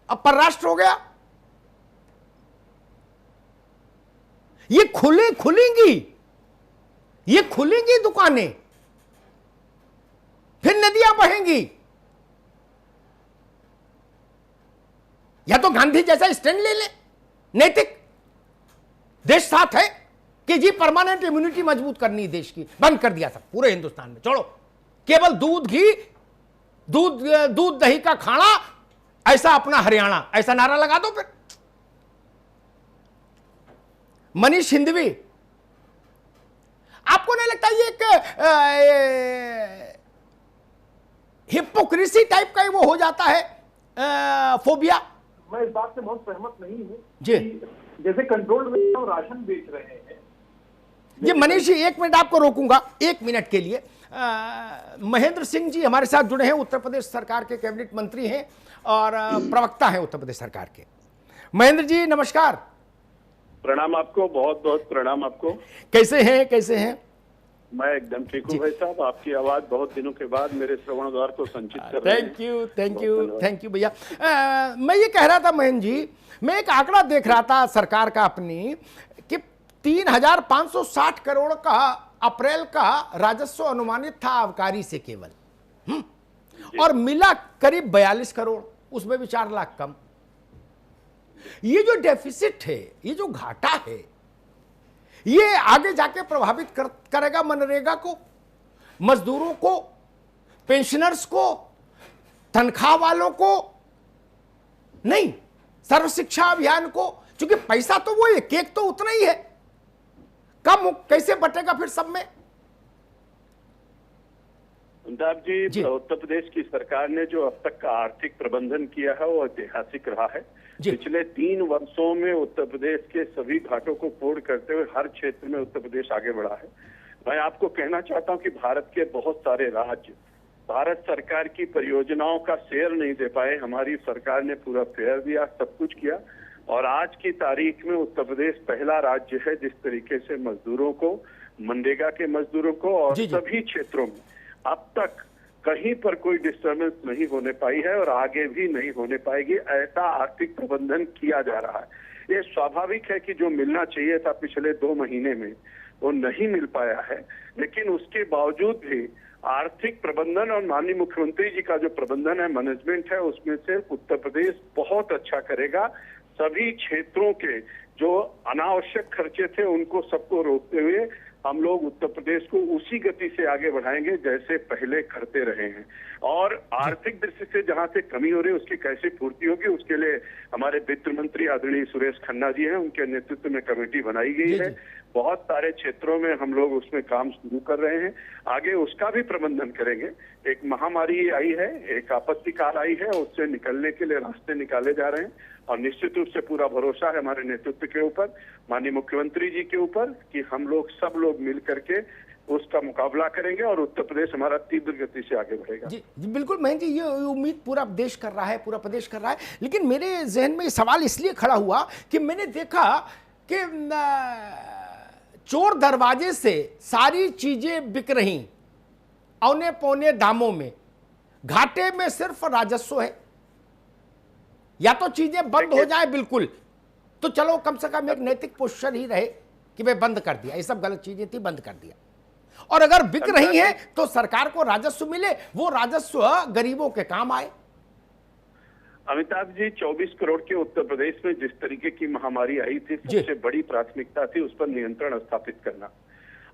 अब परराष्ट्र हो गया। ये खुलेंगी दुकानें, फिर नदियां बहेंगी। या तो गांधी जैसा स्टैंड ले ले नैतिक, देश साथ है कि जी परमानेंट इम्यूनिटी मजबूत करनी देश की, बंद कर दिया सब पूरे हिंदुस्तान में, छोड़ो केवल दूध घी, दूध दही का खाना, ऐसा अपना हरियाणा, ऐसा नारा लगा दो। फिर मनीष हिंदवी, आपको नहीं लगता ये एक हिपोक्रेसी टाइप का वो हो जाता है, फोबिया? मैं इस बात से बहुत सहमत नहीं हूं जी। जैसे कंट्रोल्ड में हम राशन बेच रहे हैं। जी मनीष जी, 1 मिनट आपको रोकूंगा, 1 मिनट के लिए। महेंद्र सिंह जी हमारे साथ जुड़े हैं, उत्तर प्रदेश सरकार के कैबिनेट मंत्री हैं और प्रवक्ता हैं उत्तर प्रदेश सरकार के। महेंद्र जी नमस्कार। प्रणाम आपको, बहुत बहुत प्रणाम आपको। कैसे हैं? मैं एकदम ठीक हूँ भाई साहब। आपकी आवाज बहुत दिनों के बाद मेरे श्रवण द्वार को संचित कर रही है। थैंक यू भैया। मैं ये कह रहा था महेंद्र जी, मैं एक आंकड़ा देख रहा था सरकार का अपनी कि 3,560 करोड़ का अप्रैल का राजस्व अनुमानित था आबकारी से केवल, और मिला करीब 42 करोड़, उसमें भी 4 लाख कम। ये जो डेफिसिट है, ये जो घाटा है, ये आगे जाके प्रभावित करेगा मनरेगा को, मजदूरों को, पेंशनर्स को, तनख्वाह वालों को, नहीं सर्व शिक्षा अभियान को, क्योंकि पैसा तो वो है, केक तो उतना ही है, कम कैसे बटेगा फिर सब में? अमिताभ जी, उत्तर प्रदेश की सरकार ने जो अब तक का आर्थिक प्रबंधन किया है वो ऐतिहासिक रहा है। पिछले 3 वर्षों में उत्तर प्रदेश के सभी घाटों को पूर्ण करते हुए हर क्षेत्र में उत्तर प्रदेश आगे बढ़ा है। मैं आपको कहना चाहता हूं कि भारत के बहुत सारे राज्य भारत सरकार की परियोजनाओं का शेयर नहीं दे पाए। हमारी सरकार ने पूरा फेयर दिया, सब कुछ किया, और आज की तारीख में उत्तर प्रदेश पहला राज्य है जिस तरीके से मजदूरों को, मनरेगा के मजदूरों को और सभी क्षेत्रों में अब तक कहीं पर कोई डिस्टर्बेंस नहीं होने पाई है और आगे भी नहीं होने पाएगी। ऐसा आर्थिक प्रबंधन किया जा रहा है। ये स्वाभाविक है कि जो मिलना चाहिए था पिछले 2 महीने में वो नहीं मिल पाया है, लेकिन उसके बावजूद भी आर्थिक प्रबंधन और माननीय मुख्यमंत्री जी का जो प्रबंधन है, मैनेजमेंट है, उसमें से उत्तर प्रदेश बहुत अच्छा करेगा। सभी क्षेत्रों के जो अनावश्यक खर्चे थे उनको सबको रोकते हुए हम लोग उत्तर प्रदेश को उसी गति से आगे बढ़ाएंगे जैसे पहले करते रहे हैं। और आर्थिक दृष्टि से जहां से कमी हो रही है उसकी कैसे पूर्ति होगी, उसके लिए हमारे वित्त मंत्री आदरणीय सुरेश खन्ना जी हैं, उनके नेतृत्व में कमेटी बनाई गई है। बहुत सारे क्षेत्रों में हम लोग उसमें काम शुरू कर रहे हैं, आगे उसका भी प्रबंधन करेंगे। एक महामारी आई है, एक आपत्ति काल आई है, उससे निकलने के लिए रास्ते निकाले जा रहे हैं और निश्चित रूप से पूरा भरोसा है हमारे नेतृत्व के ऊपर, माननीय मुख्यमंत्री जी के ऊपर, कि हम लोग सब लोग मिल करके उसका मुकाबला करेंगे और उत्तर प्रदेश हमारा तीव्र गति से आगे बढ़ेगा। जी बिल्कुल महेंद्र जी, ये उम्मीद पूरा देश कर रहा है, पूरा प्रदेश कर रहा है। लेकिन मेरे जहन में ये सवाल इसलिए खड़ा हुआ कि मैंने देखा कि चोर दरवाजे से सारी चीजें बिक रही औने पौने दामों में, घाटे में सिर्फ राजस्व है। या तो चीजें बंद हो जाए बिल्कुल, तो चलो कम से कम एक नैतिक पोस्चर ही रहे कि भाई बंद कर दिया, ये सब गलत चीजें थी, बंद कर दिया। और अगर बिक रही है तो सरकार को राजस्व मिले, वो राजस्व गरीबों के काम आए। अमिताभ जी, 24 करोड़ के उत्तर प्रदेश में जिस तरीके की महामारी आई थी, सबसे बड़ी प्राथमिकता थी उस पर नियंत्रण स्थापित करना,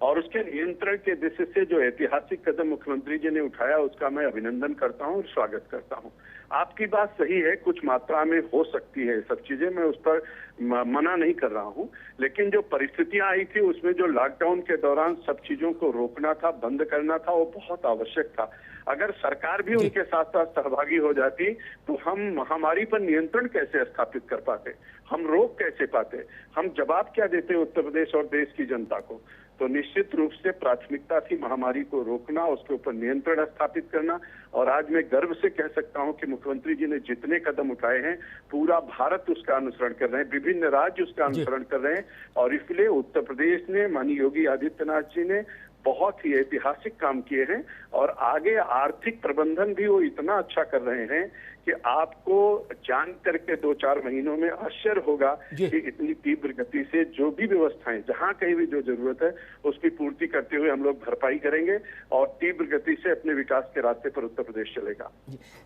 और उसके नियंत्रण के दिशा से जो ऐतिहासिक कदम मुख्यमंत्री जी ने उठाया उसका मैं अभिनंदन करता हूं और स्वागत करता हूं। आपकी बात सही है, कुछ मात्रा में हो सकती है सब चीजें, मैं उस पर मना नहीं कर रहा हूं, लेकिन जो परिस्थितियां आई थी उसमें जो लॉकडाउन के दौरान सब चीजों को रोकना था, बंद करना था, वो बहुत आवश्यक था। अगर सरकार भी उनके साथ साथ सहभागी हो जाती तो हम महामारी पर नियंत्रण कैसे स्थापित कर पाते, हम रोक कैसे पाते, हम जवाब क्या देते उत्तर प्रदेश और देश की जनता को। तो निश्चित रूप से प्राथमिकता थी महामारी को रोकना, उसके ऊपर नियंत्रण स्थापित करना, और आज मैं गर्व से कह सकता हूं कि मुख्यमंत्री जी ने जितने कदम उठाए हैं पूरा भारत उसका अनुसरण कर रहे हैं, विभिन्न राज्य उसका अनुसरण कर रहे हैं, और इसलिए उत्तर प्रदेश ने, माननीय योगी आदित्यनाथ जी ने बहुत ही ऐतिहासिक काम किए हैं, और आगे आर्थिक प्रबंधन भी वो इतना अच्छा कर रहे हैं कि आपको जान करके 2-4 महीनों में आश्चर्य होगा कि इतनी तीव्र गति से जो भी व्यवस्थाएं, जहां कहीं भी जो जरूरत है उसकी पूर्ति करते हुए हम लोग भरपाई करेंगे और तीव्र गति से अपने विकास के रास्ते पर उत्तर प्रदेश चलेगा।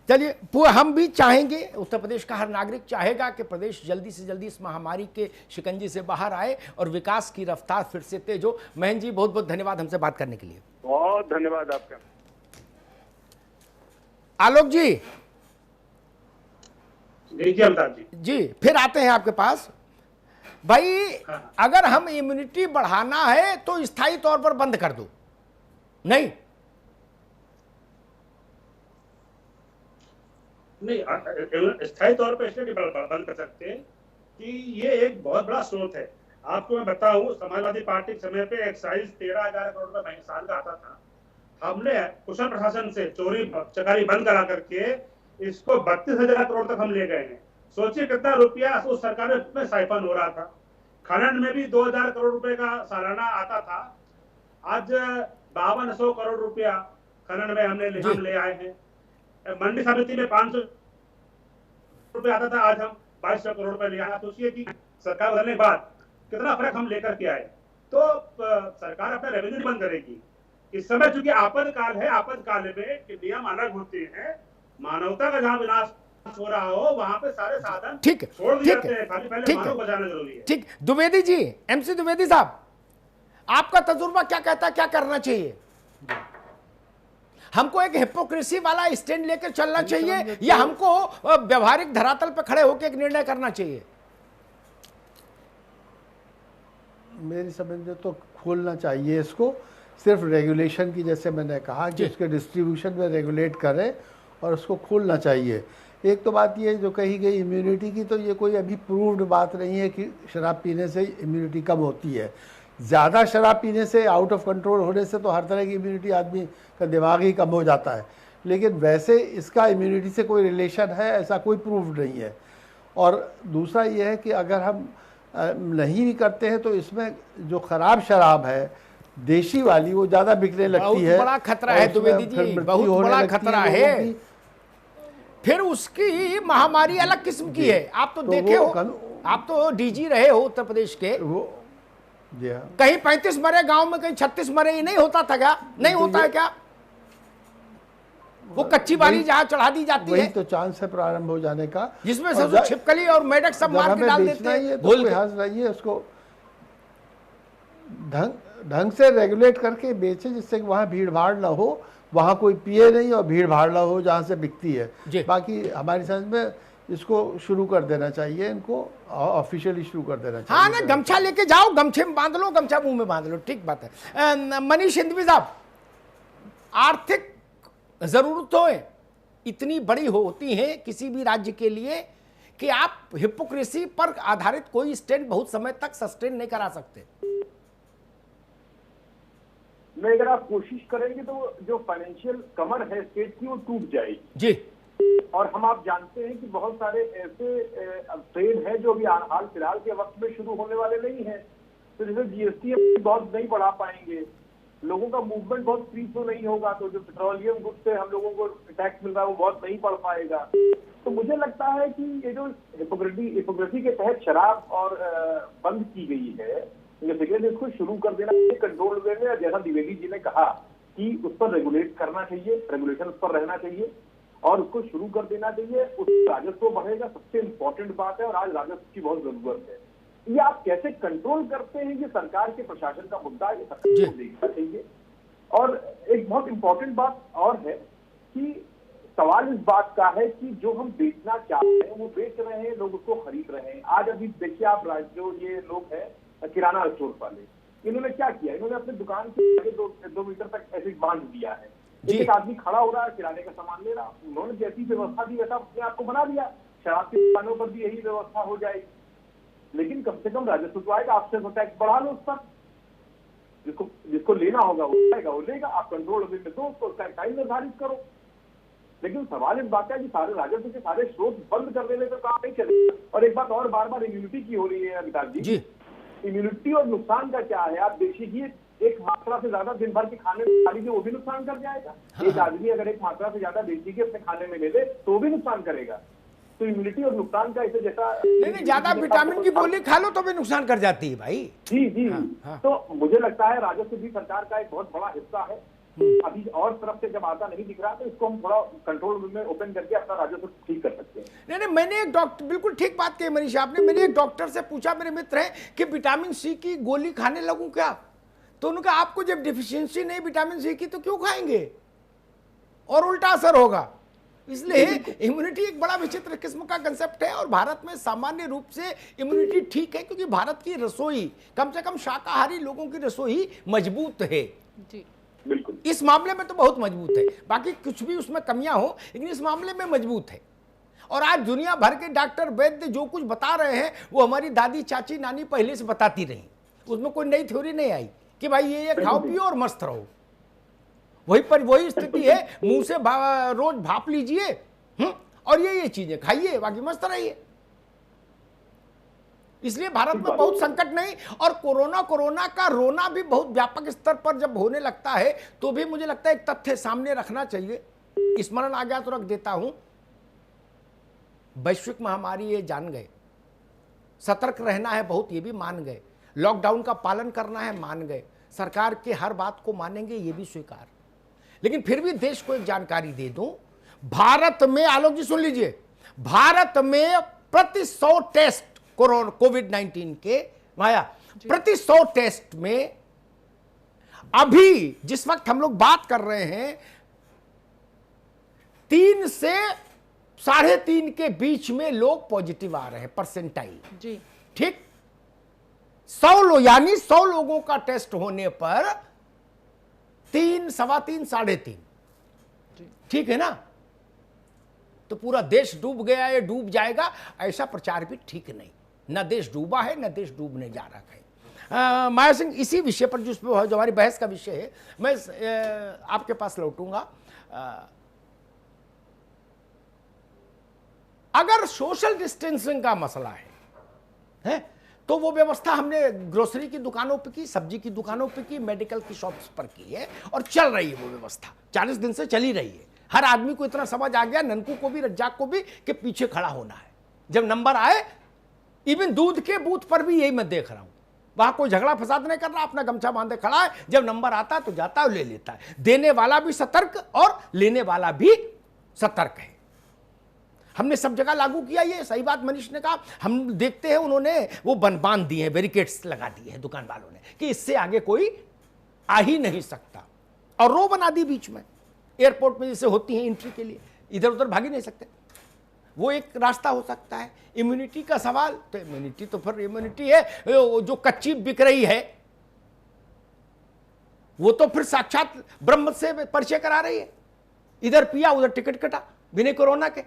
चलिए, हम भी चाहेंगे, उत्तर प्रदेश का हर नागरिक चाहेगा कि प्रदेश जल्दी से जल्दी इस महामारी के शिकंजे से बाहर आए और विकास की रफ्तार फिर से तेज हो। महेंद्र जी, बहुत बहुत धन्यवाद हमसे बात करने के लिए। बहुत धन्यवाद आपका। आलोक जी, जी फिर आते हैं आपके पास। भाई, अगर हम इम्यूनिटी बढ़ाना है तो स्थायी तौर पर बंद कर दो, नहीं स्थायी तौर पर इसलिए बंद कर सकते हैं कि ये एक बहुत बड़ा स्रोत है। आपको मैं बताऊं, समाजवादी पार्टी के समय पे एक्साइज 13,000 करोड़ रुपए साल का आता था, हमने कुशल प्रशासन से चोरी चकारी बंद करा करके इसको 32,000 करोड़ तक हम ले गए हैं। सोचिए कितना रुपया उस सरकार में साइफन हो रहा था। खनन में भी 2,000 करोड़ रुपए का सालाना आता था, आज 5200 करोड़ रुपया खनन में हम ले आए हैं। मंडी समिति में 500 रुपए आता था, आज हम 2200 करोड़ रुपए ले आए। सोचिए कि सरकार बदलने के बाद कितना फर्क हम लेकर के आए। तो सरकार अपना रेवेन्यू बंद करेगी। इस समय चूंकि आपातकाल है, आपातकाल में नियम अलग होते हैं, मानवता का जहां विनाश हो रहा हो वहां पे सारे साधन ठीक छोड़ दिए जाते हैं। खाली पहले मानव बचाना जरूरी है। ठीक, द्विवेदी जी, एमसी द्विवेदी साहब, आपका तजुर्बा क्या कहता है, क्या करना चाहिए? हमको एक हिपोक्रेसी वाला स्टैंड लेकर चलना चाहिए या हमको व्यवहारिक धरातल पर खड़े होकर एक निर्णय करना चाहिए? मेरी समझ में तो खोलना चाहिए इसको, सिर्फ रेगुलेशन की, जैसे मैंने कहा कि उसके डिस्ट्रीब्यूशन में रेगुलेट करें और उसको खोलना चाहिए। एक तो बात ये जो कही गई इम्यूनिटी की, तो ये कोई अभी प्रूव्ड बात नहीं है कि शराब पीने से इम्यूनिटी कम होती है। ज़्यादा शराब पीने से, आउट ऑफ कंट्रोल होने से तो हर तरह की इम्यूनिटी आदमी का दिमाग ही कम हो जाता है, लेकिन वैसे इसका इम्यूनिटी से कोई रिलेशन है ऐसा कोई प्रूव्ड नहीं है। और दूसरा ये है कि अगर हम नहीं भी करते हैं तो इसमें जो ख़राब शराब है देशी वाली वो ज़्यादा बिकने लगती है। बहुत बड़ा खतरा है द्विवेदी जी, बहुत बड़ा खतरा है। फिर उसकी महामारी अलग किस्म की है। आप तो देखे हो, आप तो डीजी रहे हो उत्तर प्रदेश के, जी हाँ, कहीं 35 मरे गांव में, कहीं 36 मरे, ही नहीं होता था क्या? नहीं होता है क्या? वो कच्ची बाली जहां चढ़ा दी जाती है, तो चांस है प्रारंभ हो जाने का, जिसमें सब छिपकली और मेढक सब मार के डाल देते हैं। घोल रहिए उसको ढंग से रेगुलेट करके बेचे, जिससे वहाँ भीड़ भाड़ ना हो, वहाँ कोई पिए नहीं और भीड़ भाड़ ना हो जहाँ से बिकती है। बाकी हमारी समझ में इसको शुरू कर देना चाहिए, इनको ऑफिशियली शुरू कर देना चाहिए। हाँ ना, गमछा लेके जाओ, गमछे में बांध लो, गमछा मुंह में बांध लो, ठीक बात है। मनीष हिंदवी साहब, आर्थिक जरूरतें इतनी बड़ी होती हैं किसी भी राज्य के लिए कि आप हिपोक्रेसी पर आधारित कोई स्टैंड बहुत समय तक सस्टेन नहीं करा सकते। नहीं, अगर आप कोशिश करेंगे तो जो फाइनेंशियल कमर है स्टेट की वो टूट जाएगी जी। और हम आप जानते हैं कि बहुत सारे ऐसे ट्रेड है जो अभी हाल फिलहाल के वक्त में शुरू होने वाले नहीं है। तो जैसे जीएसटी बहुत नहीं बढ़ा पाएंगे, लोगों का मूवमेंट बहुत फ्री तो नहीं होगा, तो जो पेट्रोलियम गुड्स से हम लोगों को टैक्स मिल रहा है वो बहुत नहीं बढ़ पाएगा। तो मुझे लगता है कि ये जो हिपोक्रेसी के तहत शराब और बंद की गई है, सिगरेट, इसको शुरू कर देना चाहिए कंट्रोल वे में। जैसा द्विवेदी जी ने कहा कि उस पर रेगुलेट करना चाहिए, रेगुलेशन उस पर रहना चाहिए और उसको शुरू कर देना चाहिए। उस राजस्व बढ़ेगा, सबसे इम्पोर्टेंट बात है, और आज राजस्व की बहुत जरूरत है। ये आप कैसे कंट्रोल करते हैं, ये सरकार के प्रशासन का मुद्दा है, ये सरकार को देखना चाहिए। और एक बहुत इंपॉर्टेंट बात और है कि सवाल इस बात का है कि जो हम बेचना चाहते हैं वो बेच रहे हैं, लोग उसको खरीद रहे हैं। आज अभी देखिए आप, जो ये लोग हैं किराना स्टोर वाले, इन्होंने क्या किया, इन्होंने अपने दुकान के आगे 2 मीटर तक ऐसे बांध दिया है। एक आदमी खड़ा हो रहा है, किराने का सामान ले रहा, उन्होंने जैसी व्यवस्था दी वैसा अपने आप को बना दिया। शराब की दुकानों पर भी यही व्यवस्था हो जाएगी, लेकिन कम से कम राजस्व तो आएगा। आपसे टैक्स बढ़ा लो उस पर, जिसको लेना होगा वो आएगा, वो लेगा। आप कंट्रोल में दो, उसको टाइम निर्धारित करो। लेकिन सवाल इस बात है कि सारे राजस्व के सारे स्रोत बंद कर देने पर काम नहीं चलेगा। और एक बात और बार बार इम्यूनिटी की हो रही है अमिताभ जी, इम्यूनिटी और नुकसान का क्या है? आप देखिए, एक मात्रा से ज्यादा दिन भर के खाने में खा लीजिए, वो भी नुकसान कर जाएगा। एक आदमी अगर एक मात्रा से ज्यादा देसी के अपने खाने में ले ले तो वो भी नुकसान करेगा। तो इम्यूनिटी और नुकसान का इसे जैसा नहीं, ज्यादा विटामिन की गोली खा लो तो भी नुकसान कर जाती है भाई। जी। तो मुझे लगता है राजस्व भी सरकार का एक बहुत बड़ा हिस्सा है। अभी और तरफ से जब आता नहीं दिख रहा तो इसको हम थोड़ा कंट्रोल में ओपन करके अपना राजस्व ठीक कर सकते हैं। नहीं, मैंने एक डॉक्टर, बिल्कुल ठीक बात कही मनीष आपने, मैंने एक डॉक्टर से पूछा, मेरे मित्र है, कि विटामिन सी की गोली खाने लगूं क्या? तो उन्होंने कहा आपको जब डिफिशियंसी नहीं विटामिन सी की तो क्यों खाएंगे, और उल्टा असर होगा। इसलिए इम्यूनिटी एक बड़ा विचित्र किस्म का कंसेप्ट है, और भारत में सामान्य रूप से इम्यूनिटी ठीक है, क्योंकि भारत की रसोई, कम से कम शाकाहारी लोगों की रसोई मजबूत है जी। बिल्कुल, इस मामले में तो बहुत मजबूत है। बाकी कुछ भी उसमें कमियां हो, लेकिन इस मामले में मजबूत है। और आज दुनिया भर के डॉक्टर वैद्य जो कुछ बता रहे हैं वो हमारी दादी चाची नानी पहले से बताती रही, उसमें कोई नई थ्योरी नहीं आई कि भाई ये खाओ पियो और मस्त रहो। वही स्थिति है। मुंह से रोज भाप लीजिए और ये चीजें खाइए, बाकी मस्त रहिए। इसलिए भारत में बहुत संकट नहीं। और कोरोना का रोना भी बहुत व्यापक स्तर पर जब होने लगता है तो भी मुझे लगता है एक तथ्य सामने रखना चाहिए, स्मरण आ गया तो रख देता हूं। वैश्विक महामारी ये जान गए, सतर्क रहना है बहुत ये भी मान गए, लॉकडाउन का पालन करना है मान गए, सरकार के हर बात को मानेंगे ये भी स्वीकार। लेकिन फिर भी देश को एक जानकारी दे दूं, भारत में, आलोक जी सुन लीजिए, भारत में प्रति 100 टेस्ट कोविड-19 के माया, प्रति 100 टेस्ट में अभी जिस वक्त हम लोग बात कर रहे हैं 3 से 3.5 के बीच में लोग पॉजिटिव आ रहे हैं, परसेंटाइल जी, ठीक। 100 लोग, यानी 100 लोगों का टेस्ट होने पर 3, 3.25, 3.5, ठीक है ना। तो पूरा देश डूब गया है, डूब जाएगा, ऐसा प्रचार भी ठीक नहीं। न देश डूबा है, न देश डूबने जा रहा है। माया सिंह, इसी विषय पर जो हमारी बहस का विषय है, मैं आपके पास लौटूंगा। अगर सोशल डिस्टेंसिंग का मसला है तो वो व्यवस्था हमने ग्रोसरी की दुकानों पे की, सब्जी की दुकानों पे की, मेडिकल की शॉप्स पर की है और चल रही है वो व्यवस्था, 40 दिन से चली रही है। हर आदमी को इतना समझ आ गया, ननकू को भी, रज्जाक को भी, कि पीछे खड़ा होना है। जब नंबर आए, इवन दूध के बूथ पर भी यही मैं देख रहा हूं, वहां कोई झगड़ा फसाद नहीं कर रहा, अपना गमछा बांधे खड़ा है, जब नंबर आता है तो जाता है, ले लेता है। देने वाला भी सतर्क और लेने वाला भी सतर्क है। हमने सब जगह लागू किया, ये सही बात मनीष ने कहा। हम देखते हैं उन्होंने वो बांध दिए हैं, बैरिकेड्स लगा दिए हैं दुकान वालों ने कि इससे आगे कोई आ ही नहीं सकता, और रो बना दी बीच में, एयरपोर्ट में जैसे होती है एंट्री के लिए, इधर उधर भाग ही नहीं सकते। वो एक रास्ता हो सकता है। इम्यूनिटी का सवाल, तो इम्यूनिटी तो फिर इम्यूनिटी है, जो कच्ची बिक रही है वो तो फिर साक्षात ब्रह्म से परिचय करा रही है। इधर पिया उधर टिकट कटा बिना कोरोना के,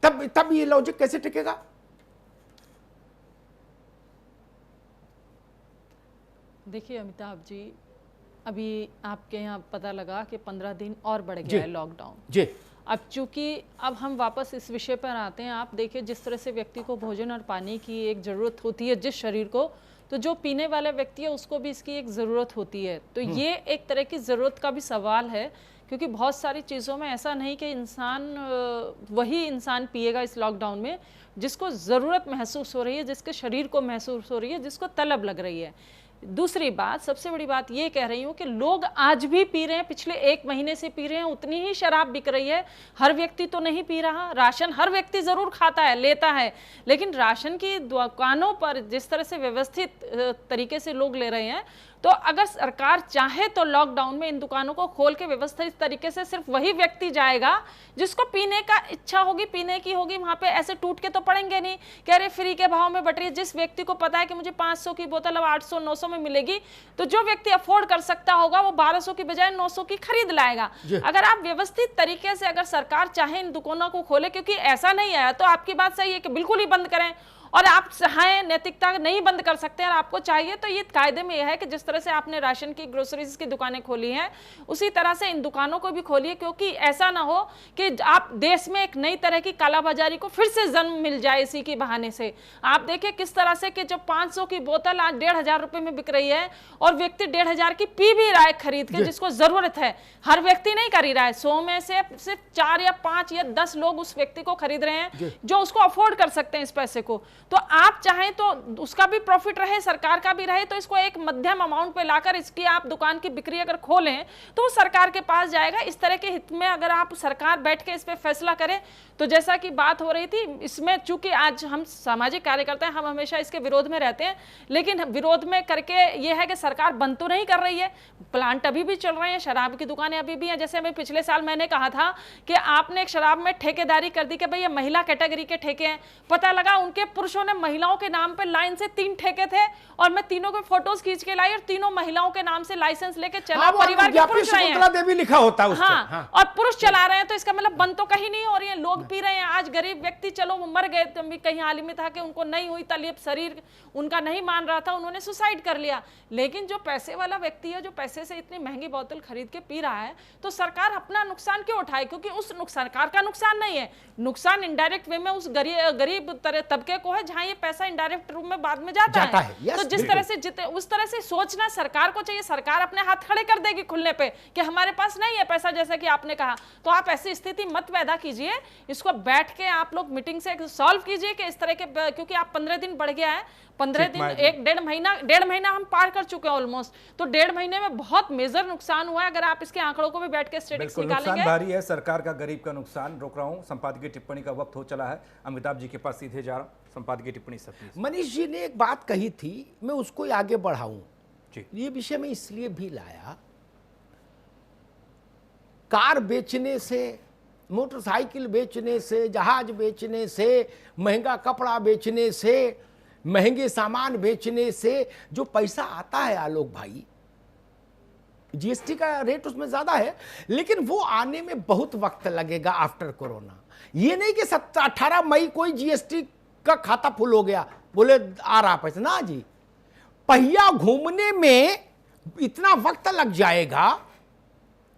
तब ये लॉजिक कैसे टिकेगा? देखिए अमिताभ जी, अभी आपके यहाँ पता लगा कि 15 दिन और बढ़ गया है लॉकडाउन जी। अब चूंकि अब हम वापस इस विषय पर आते हैं, आप देखिए जिस तरह से व्यक्ति को भोजन और पानी की एक ज़रूरत होती है जिस शरीर को, तो जो पीने वाला व्यक्ति है उसको भी इसकी एक ज़रूरत होती है। तो ये एक तरह की ज़रूरत का भी सवाल है, क्योंकि बहुत सारी चीज़ों में ऐसा नहीं कि वही इंसान पिएगा इस लॉकडाउन में जिसको ज़रूरत महसूस हो रही है, जिसके शरीर को महसूस हो रही है, जिसको तलब लग रही है। दूसरी बात, सबसे बड़ी बात ये कह रही हूँ कि लोग आज भी पी रहे हैं, पिछले 1 महीने से पी रहे हैं, उतनी ही शराब बिक रही है। हर व्यक्ति तो नहीं पी रहा, राशन हर व्यक्ति ज़रूर खाता है, लेता है, लेकिन राशन की दुकानों पर जिस तरह से व्यवस्थित तरीके से लोग ले रहे हैं, तो अगर सरकार चाहे तो लॉकडाउन में इन दुकानों को खोल के व्यवस्थित तरीके से सिर्फ वही व्यक्ति जाएगा जिसको पीने का इच्छा होगी, पीने की होगी। वहां पे ऐसे टूट के तो पड़ेंगे नहीं कि अरे फ्री के भाव में बट रही है। जिस व्यक्ति को पता है कि मुझे 500 की बोतल अब 800 900 में मिलेगी, तो जो व्यक्ति अफोर्ड कर सकता होगा वो 1200 की बजाय 900 की खरीद लाएगा। अगर आप व्यवस्थित तरीके से, अगर सरकार चाहे इन दुकानों को खोले, क्योंकि ऐसा नहीं आया तो आपकी बात सही है कि बिल्कुल ही बंद करें, और आप चाहें नैतिकता नहीं बंद कर सकते हैं, और आपको चाहिए तो ये कायदे में यह है कि जिस तरह से आपने राशन की, ग्रोसरीज की दुकानें खोली हैं, उसी तरह से इन दुकानों को भी खोलिए, क्योंकि ऐसा ना हो कि आप देश में एक नई तरह की कालाबाजारी को फिर से जन्म मिल जाए इसी के बहाने से। आप देखिए किस तरह से कि जब 500 की बोतल आज 1500 रुपए में बिक रही है और व्यक्ति 1500 की पी भी रहा है खरीद के, जिसको जरूरत है। हर व्यक्ति नहीं खरीद रहा है, 100 में से सिर्फ 4 या 5 या 10 लोग उस व्यक्ति को खरीद रहे हैं जो उसको अफोर्ड कर सकते हैं इस पैसे को। तो आप चाहें तो उसका भी प्रॉफिट रहे, सरकार का भी रहे, तो इसको एक मध्यम अमाउंट पे लाकर इसकी आप दुकान की बिक्री अगर खोलें तो वो सरकार के पास जाएगा। इस तरह के हित में अगर आप सरकार बैठ के इस पे फैसला करे, तो जैसा कि बात हो रही थी इसमें, चूंकि आज हम सामाजिक कार्यकर्ता हैं, हम हमेशा इसके विरोध में रहते हैं, लेकिन विरोध में करके ये है कि सरकार बंद तो नहीं कर रही है, प्लांट अभी भी चल रहे हैं, शराब की दुकानें अभी भी हैं। जैसे मैं पिछले साल मैंने कहा था कि आपने एक शराब में ठेकेदारी कर दी कि भाई ये महिला कैटेगरी के ठेके हैं, पता लगा उनके पुरुष पुरुषों ने महिलाओं के नाम पे लाइन से 3 ठेके थे और मैं तीनों के फोटोज खींच के लाई और तीनों महिलाओं के नाम से लाइसेंस लेके चला। परिवार के पुरुष रहे हैं, देवी लिखा होता है हाँ, और पुरुष चला रहे हैं, तो इसका मतलब बंद तो कहीं नहीं हो रही है। लोग पी रहे हैं। आज गरीब व्यक्ति, चलो वो मर गए, तो कहीं हाल ही में था कि उनको नहीं हुई तकलीफ, शरीर उनका नहीं मान रहा था, उन्होंने सुसाइड कर लिया। लेकिन जो पैसे वाला व्यक्ति है, जो पैसे से इतनी महंगी बोतल खरीद के पी रहा है, तो सरकार अपना नुकसान क्यों उठाए? क्योंकि उस सरकार का नुकसान नहीं है, नुकसान इनडायरेक्ट वे में उस गरीब तबके को है, जहां ये पैसा इनडायरेक्ट रूप में बाद में जाता है। तो जिस तरह से उस तरह से सोचना सरकार को चाहिए। सरकार अपने हाथ खड़े कर देगी खुलने पे कि हमारे पास नहीं है पैसा, जैसा कि आपने कहा। तो आप ऐसी स्थिति मत पैदा कीजिए, इसको बैठ के आप लोग मीटिंग से सॉल्व कीजिए कि इस तरह के, क्योंकि आप 15 दिन बढ़ गया है, 15 दिन, 1-1.5 महीना हम पार कर चुके हैं ऑलमोस्ट। तो 1.5 महीने में बहुत मेजर नुकसान हुआ है। अगर आप इसके आंकड़ों को भी बैठ के स्टेटिस्टिक्स निकालेंगे, नुकसान भारी है, सरकार का, गरीब का नुकसान। रोक रहा हूं, संपादकीय टिप्पणी का वक्त हो चला है। अमिताभ जी के पास सीधे जा रहा हूं, संपादकीय टिप्पणी सब। मनीष जी ने एक बात कही थी, मैं उसको आगे बढ़ाऊं। ये विषय में इसलिए भी लाया, कार बेचने से, मोटरसाइकिल बेचने से, जहाज बेचने से, महंगा कपड़ा बेचने से, महंगे सामान बेचने से जो पैसा आता है आलोक भाई, जीएसटी का रेट उसमें ज्यादा है, लेकिन वो आने में बहुत वक्त लगेगा आफ्टर कोरोना। ये नहीं कि 18 मई कोई जीएसटी का खाता फुल हो गया, बोले आ रहा पैसा ना जी। पहिया घूमने में इतना वक्त लग जाएगा,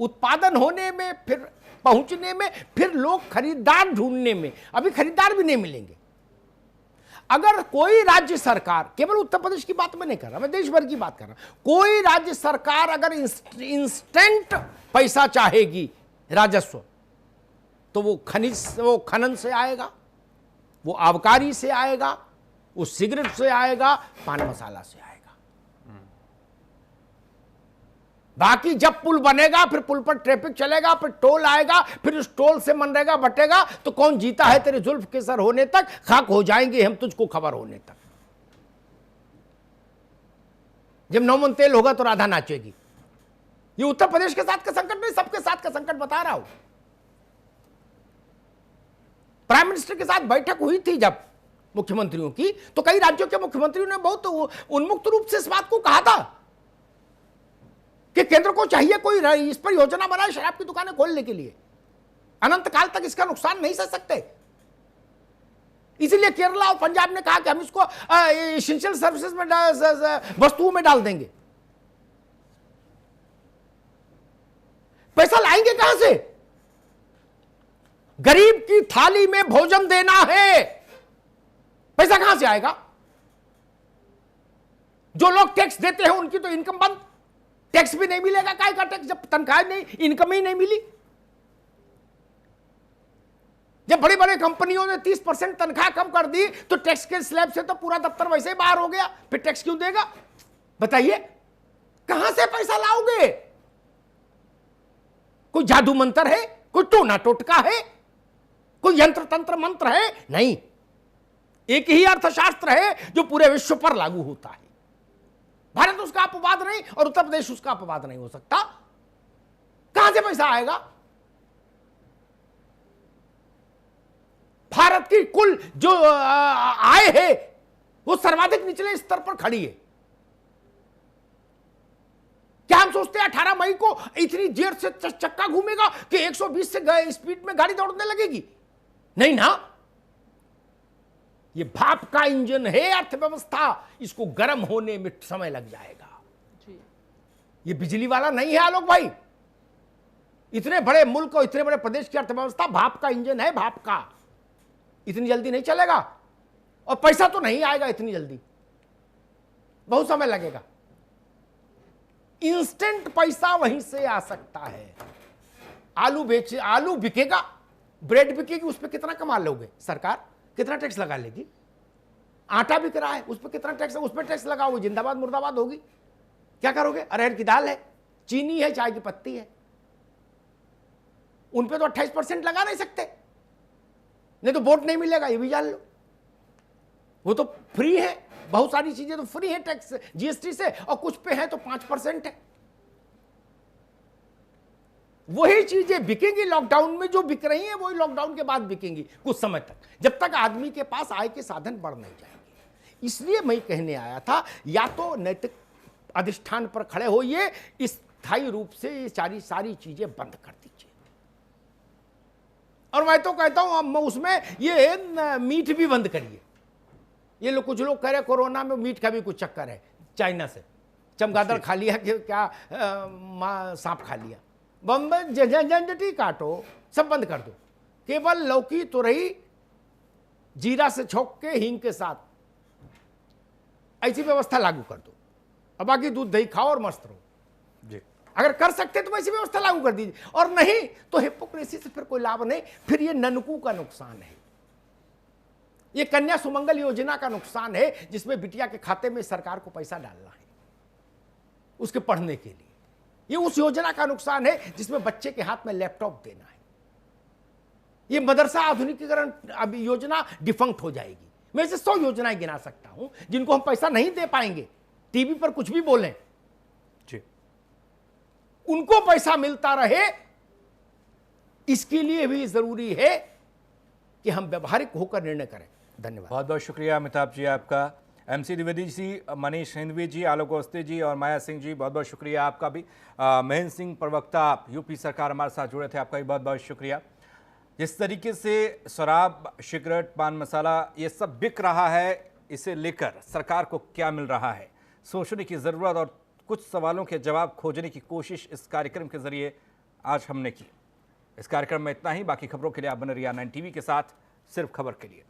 उत्पादन होने में, फिर पहुंचने में, फिर लोग खरीदार ढूंढने में। अभी खरीदार भी नहीं मिलेंगे। अगर कोई राज्य सरकार, केवल उत्तर प्रदेश की बात मैं नहीं कर रहा, मैं देश भर की बात कर रहा हूं, कोई राज्य सरकार अगर इंस्टेंट पैसा चाहेगी राजस्व, तो वो खनन से आएगा, वो आबकारी से आएगा, वो सिगरेट से आएगा, पान मसाला से आएगा। बाकी जब पुल बनेगा, फिर पुल पर ट्रैफिक चलेगा, फिर टोल आएगा, फिर उस टोल से मनरेगा बटेगा, तो कौन जीता है तेरे जुल्फ के सर होने तक, खाक हो जाएंगे हम तुझको खबर होने तक। जब नौमन तेल होगा तो राधा नाचेगी। ये उत्तर प्रदेश के साथ का संकट नहीं, सबके साथ का संकट बता रहा हूं। प्राइम मिनिस्टर के साथ बैठक हुई थी जब मुख्यमंत्रियों की, तो कई राज्यों के मुख्यमंत्रियों ने बहुत उन्मुक्त रूप से इस बात को कहा था कि केंद्र को चाहिए कोई इस पर योजना बनाए शराब की दुकानें खोलने के लिए। अनंत काल तक इसका नुकसान नहीं सह सकते, इसीलिए केरला और पंजाब ने कहा कि हम इसको एसेंशियल सर्विसेज में, वस्तुओं में डाल देंगे। पैसा लाएंगे कहां से? गरीब की थाली में भोजन देना है, पैसा कहां से आएगा? जो लोग टैक्स देते हैं उनकी तो इनकम बंद, टैक्स भी नहीं मिलेगा। काय का टैक्स जब तनख्वाह नहीं, इनकम ही नहीं मिली। जब बड़ी बड़ी कंपनियों ने 30% तनख्वाह कम कर दी, तो टैक्स के स्लैब से तो पूरा दफ्तर वैसे ही बाहर हो गया, फिर टैक्स क्यों देगा? बताइए कहां से पैसा लाओगे? कोई जादू मंत्र है? कोई टोना टोटका है? कोई यंत्र तंत्र मंत्र है? नहीं, एक ही अर्थशास्त्र है जो पूरे विश्व पर लागू होता है। भारत उसका अपवाद नहीं और उत्तर प्रदेश उसका अपवाद नहीं हो सकता। कहां से पैसा आएगा? भारत की कुल जो आय है वो सर्वाधिक निचले स्तर पर खड़ी है। क्या हम सोचते हैं 18 मई को इतनी देर से चक्का घूमेगा कि 120 से स्पीड में गाड़ी दौड़ने लगेगी? नहीं ना, ये भाप का इंजन है अर्थव्यवस्था, इसको गर्म होने में समय लग जाएगा। ये बिजली वाला नहीं है आलोक भाई। इतने बड़े मुल्क और इतने बड़े प्रदेश की अर्थव्यवस्था भाप का इंजन है, भाप का। इतनी जल्दी नहीं चलेगा और पैसा तो नहीं आएगा इतनी जल्दी, बहुत समय लगेगा। इंस्टेंट पैसा वहीं से आ सकता है। आलू बिकेगा, ब्रेड बिकेगी, उस पर कितना कमा लोगे? सरकार कितना टैक्स लगा लेगी? आटा बिक रहा है, उस पर कितना टैक्स, उस पर टैक्स लगाओ, जिंदाबाद मुर्दाबाद होगी। क्या करोगे? अरहर की दाल है, चीनी है, चाय की पत्ती है, उन पे तो 28% लगा नहीं सकते, नहीं तो वोट नहीं मिलेगा, ये भी जान लो। वो तो फ्री है, बहुत सारी चीजें तो फ्री है टैक्स जीएसटी से, और कुछ पे है तो 5% है। वही चीजें बिकेंगी लॉकडाउन में, जो बिक रही हैं वही लॉकडाउन के बाद बिकेंगी कुछ समय तक, जब तक आदमी के पास आय के साधन बढ़ नहीं जाएंगे। इसलिए मैं कहने आया था, या तो नैतिक अधिष्ठान पर खड़े होइए, स्थायी रूप से ये सारी चीजें बंद कर दीजिए। और मैं तो कहता हूं उसमें ये मीट भी बंद करिए। ये लोग, कुछ लोग कह रहे कोरोना में मीट का भी कुछ चक्कर है, चाइना से चमगादड़ खा लिया कि क्या सांप खा लिया। बम्बई झंझटी काटो, सब बंद कर दो, केवल लौकी तुरई जीरा से छोंक के हींग के साथ ऐसी व्यवस्था लागू कर दो, और बाकी दूध दही खाओ और मस्त रहो जी। अगर कर सकते तो वैसी व्यवस्था लागू कर दीजिए, और नहीं तो हिपोक्रेसी से फिर कोई लाभ नहीं। फिर ये ननकू का नुकसान है, ये कन्या सुमंगल योजना का नुकसान है, जिसमें बिटिया के खाते में सरकार को पैसा डालना है उसके पढ़ने के लिए। ये उस योजना का नुकसान है जिसमें बच्चे के हाथ में लैपटॉप देना है। ये मदरसा आधुनिकीकरण अभी योजना डिफंक्ट हो जाएगी। मैं इसे 100 योजनाएं गिना सकता हूं जिनको हम पैसा नहीं दे पाएंगे, टीवी पर कुछ भी बोलें जी, उनको पैसा मिलता रहे। इसके लिए भी जरूरी है कि हम व्यवहारिक होकर निर्णय करें। धन्यवाद। बहुत बहुत शुक्रिया अमिताभ जी आपका। MC द्विवेदी जी, मनीष हिंदवी जी, आलोक अवस्थी जी और माया सिंह जी, बहुत बहुत शुक्रिया आपका भी। महेंद्र सिंह प्रवक्ता यूपी सरकार हमारे साथ जुड़े थे, आपका भी बहुत बहुत शुक्रिया। जिस तरीके से शराब, सिगरेट, पान मसाला ये सब बिक रहा है, इसे लेकर सरकार को क्या मिल रहा है, सोचने की ज़रूरत और कुछ सवालों के जवाब खोजने की कोशिश इस कार्यक्रम के जरिए आज हमने की। इस कार्यक्रम में इतना ही। बाकी खबरों के लिए आप बने रहिए 9 TV के साथ, सिर्फ खबर के लिए।